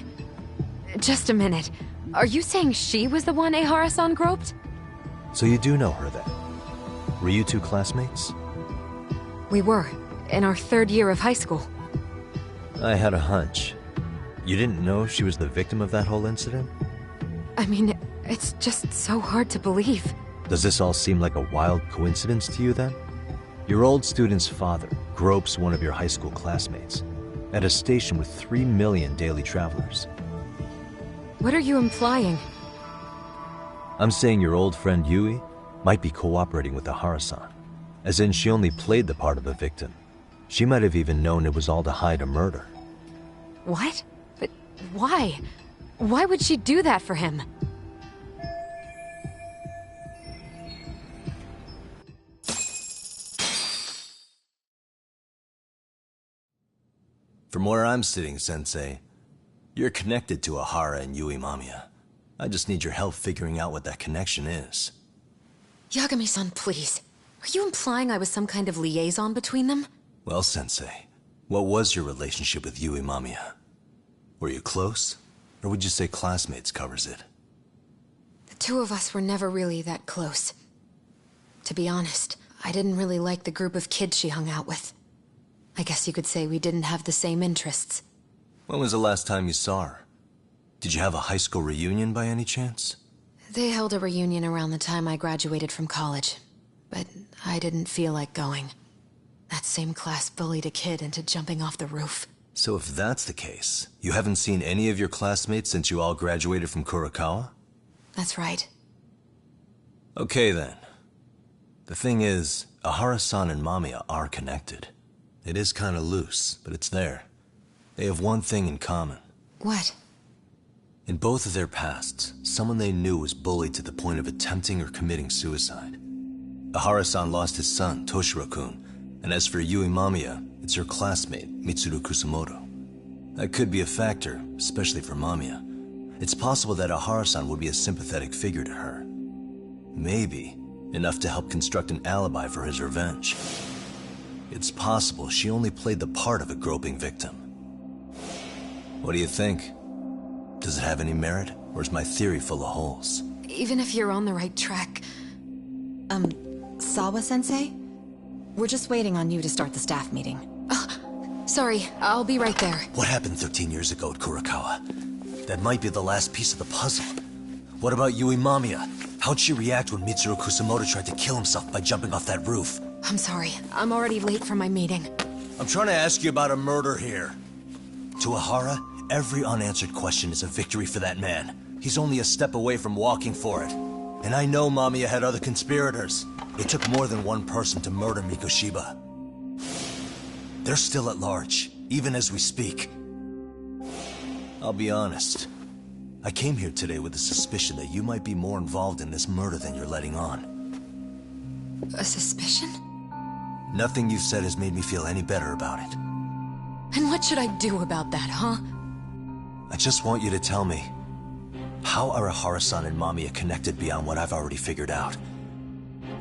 Just a minute. Are you saying she was the one Ehara-san groped? So you do know her then? Were you two classmates? We were, in our third year of high school. I had a hunch. You didn't know she was the victim of that whole incident? I mean, it's just so hard to believe. Does this all seem like a wild coincidence to you then? Your old student's father gropes one of your high school classmates at a station with 3 million daily travelers. What are you implying? I'm saying your old friend Yui might be cooperating with Ehara-san, as in she only played the part of a victim. She might have even known it was all to hide a murder. What? But why? Why would she do that for him? From where I'm sitting, Sensei, you're connected to Ehara and Yui Mamiya. I just need your help figuring out what that connection is. Yagami-san, please. Are you implying I was some kind of liaison between them? Well, Sensei, what was your relationship with Yui Mamiya? Were you close? Or would you say classmates covers it? The two of us were never really that close. To be honest, I didn't really like the group of kids she hung out with. I guess you could say we didn't have the same interests. When was the last time you saw her? Did you have a high school reunion by any chance? They held a reunion around the time I graduated from college, but I didn't feel like going. That same class bullied a kid into jumping off the roof. So if that's the case, you haven't seen any of your classmates since you all graduated from Kurakawa? That's right. Okay then. The thing is, Ehara-san and Mamiya are connected. It is kinda loose, but it's there. They have one thing in common. What? In both of their pasts, someone they knew was bullied to the point of attempting or committing suicide. Ehara-san lost his son, Toshiro-kun, and as for Yui Mamiya, it's her classmate, Mitsuru Kusamoto. That could be a factor, especially for Mamiya. It's possible that Ehara-san would be a sympathetic figure to her. Maybe enough to help construct an alibi for his revenge. It's possible she only played the part of a groping victim. What do you think? Does it have any merit, or is my theory full of holes? Even if you're on the right track... Sawa-sensei? We're just waiting on you to start the staff meeting. Sorry, I'll be right there. What happened 13 years ago at Kurakawa? That might be the last piece of the puzzle. What about Yui Mamiya? How'd she react when Mitsuru Kusamoto tried to kill himself by jumping off that roof? I'm sorry, I'm already late for my meeting. I'm trying to ask you about a murder here. To Ehara, every unanswered question is a victory for that man. He's only a step away from walking for it. And I know Mamiya had other conspirators. It took more than one person to murder Mikoshiba. They're still at large, even as we speak. I'll be honest. I came here today with the suspicion that you might be more involved in this murder than you're letting on. A suspicion? Nothing you've said has made me feel any better about it. And what should I do about that, huh? I just want you to tell me, how are Ihara-san and Mamiya connected beyond what I've already figured out?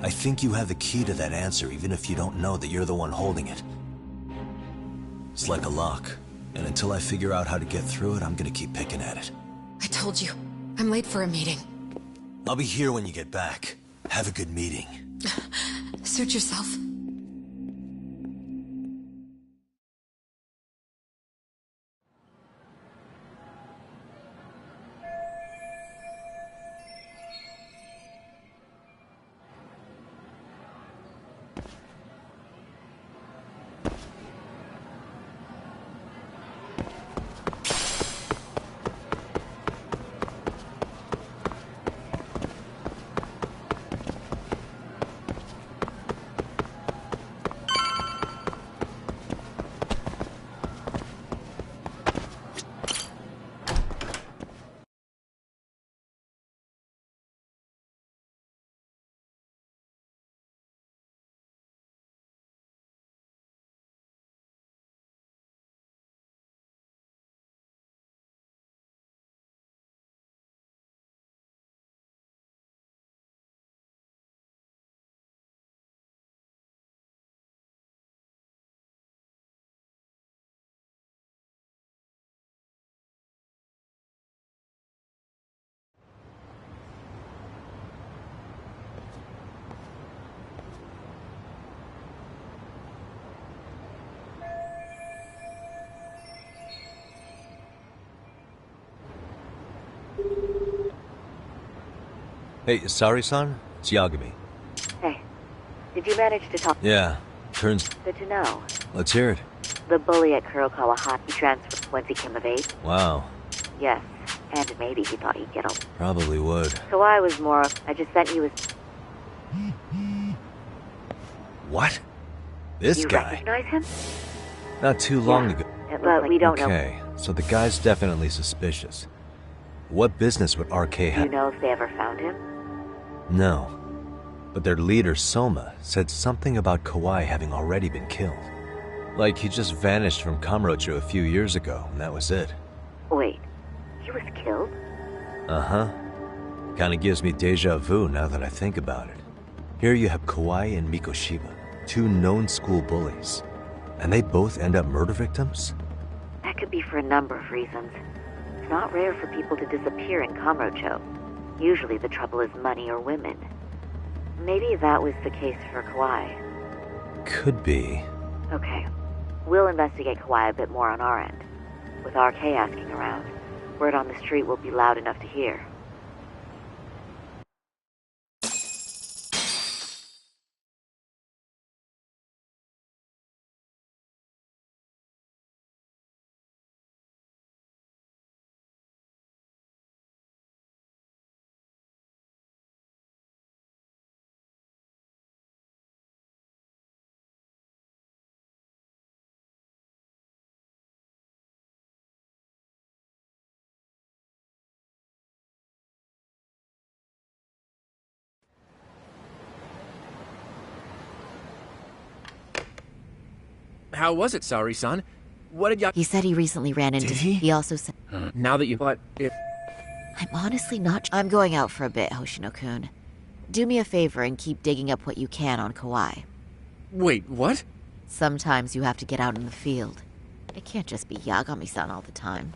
I think you have the key to that answer, even if you don't know that you're the one holding it. It's like a lock, and until I figure out how to get through it, I'm gonna keep picking at it. I told you, I'm late for a meeting. I'll be here when you get back. Have a good meeting. Suit yourself. Hey, Sari-san? It's Yagami. Hey, did you manage to talk? Yeah, turns... Good to know. Let's hear it. The bully at Kurokawa Hot, he transferred once he came of age. Wow. Yes, and maybe he thought he'd get a... Probably would. So I was more... I just sent you his... What? This guy? You recognize him? Not too long ago. But we don't know. Okay, so the guy's definitely suspicious. What business would RK Do have? you know if they ever found him? No. But their leader, Soma, said something about Kawai having already been killed. Like he just vanished from Kamurocho a few years ago, and that was it. Wait, he was killed? Uh-huh. Kinda gives me deja vu now that I think about it. Here you have Kawai and Mikoshiba, two known school bullies. And they both end up murder victims? That could be for a number of reasons. It's not rare for people to disappear in Kamurocho. Usually the trouble is money or women. Maybe that was the case for Kawai. Could be. Okay. We'll investigate Kawai a bit more on our end. With RK asking around, word on the street will be loud enough to hear. How was it, Sari-san? What did He said he recently ran into... Did he? He also said... Now that you... But if... I'm honestly not... I'm going out for a bit, Hoshino-kun. Do me a favor and keep digging up what you can on Kawai. Wait, what? Sometimes you have to get out in the field. It can't just be Yagami-san all the time.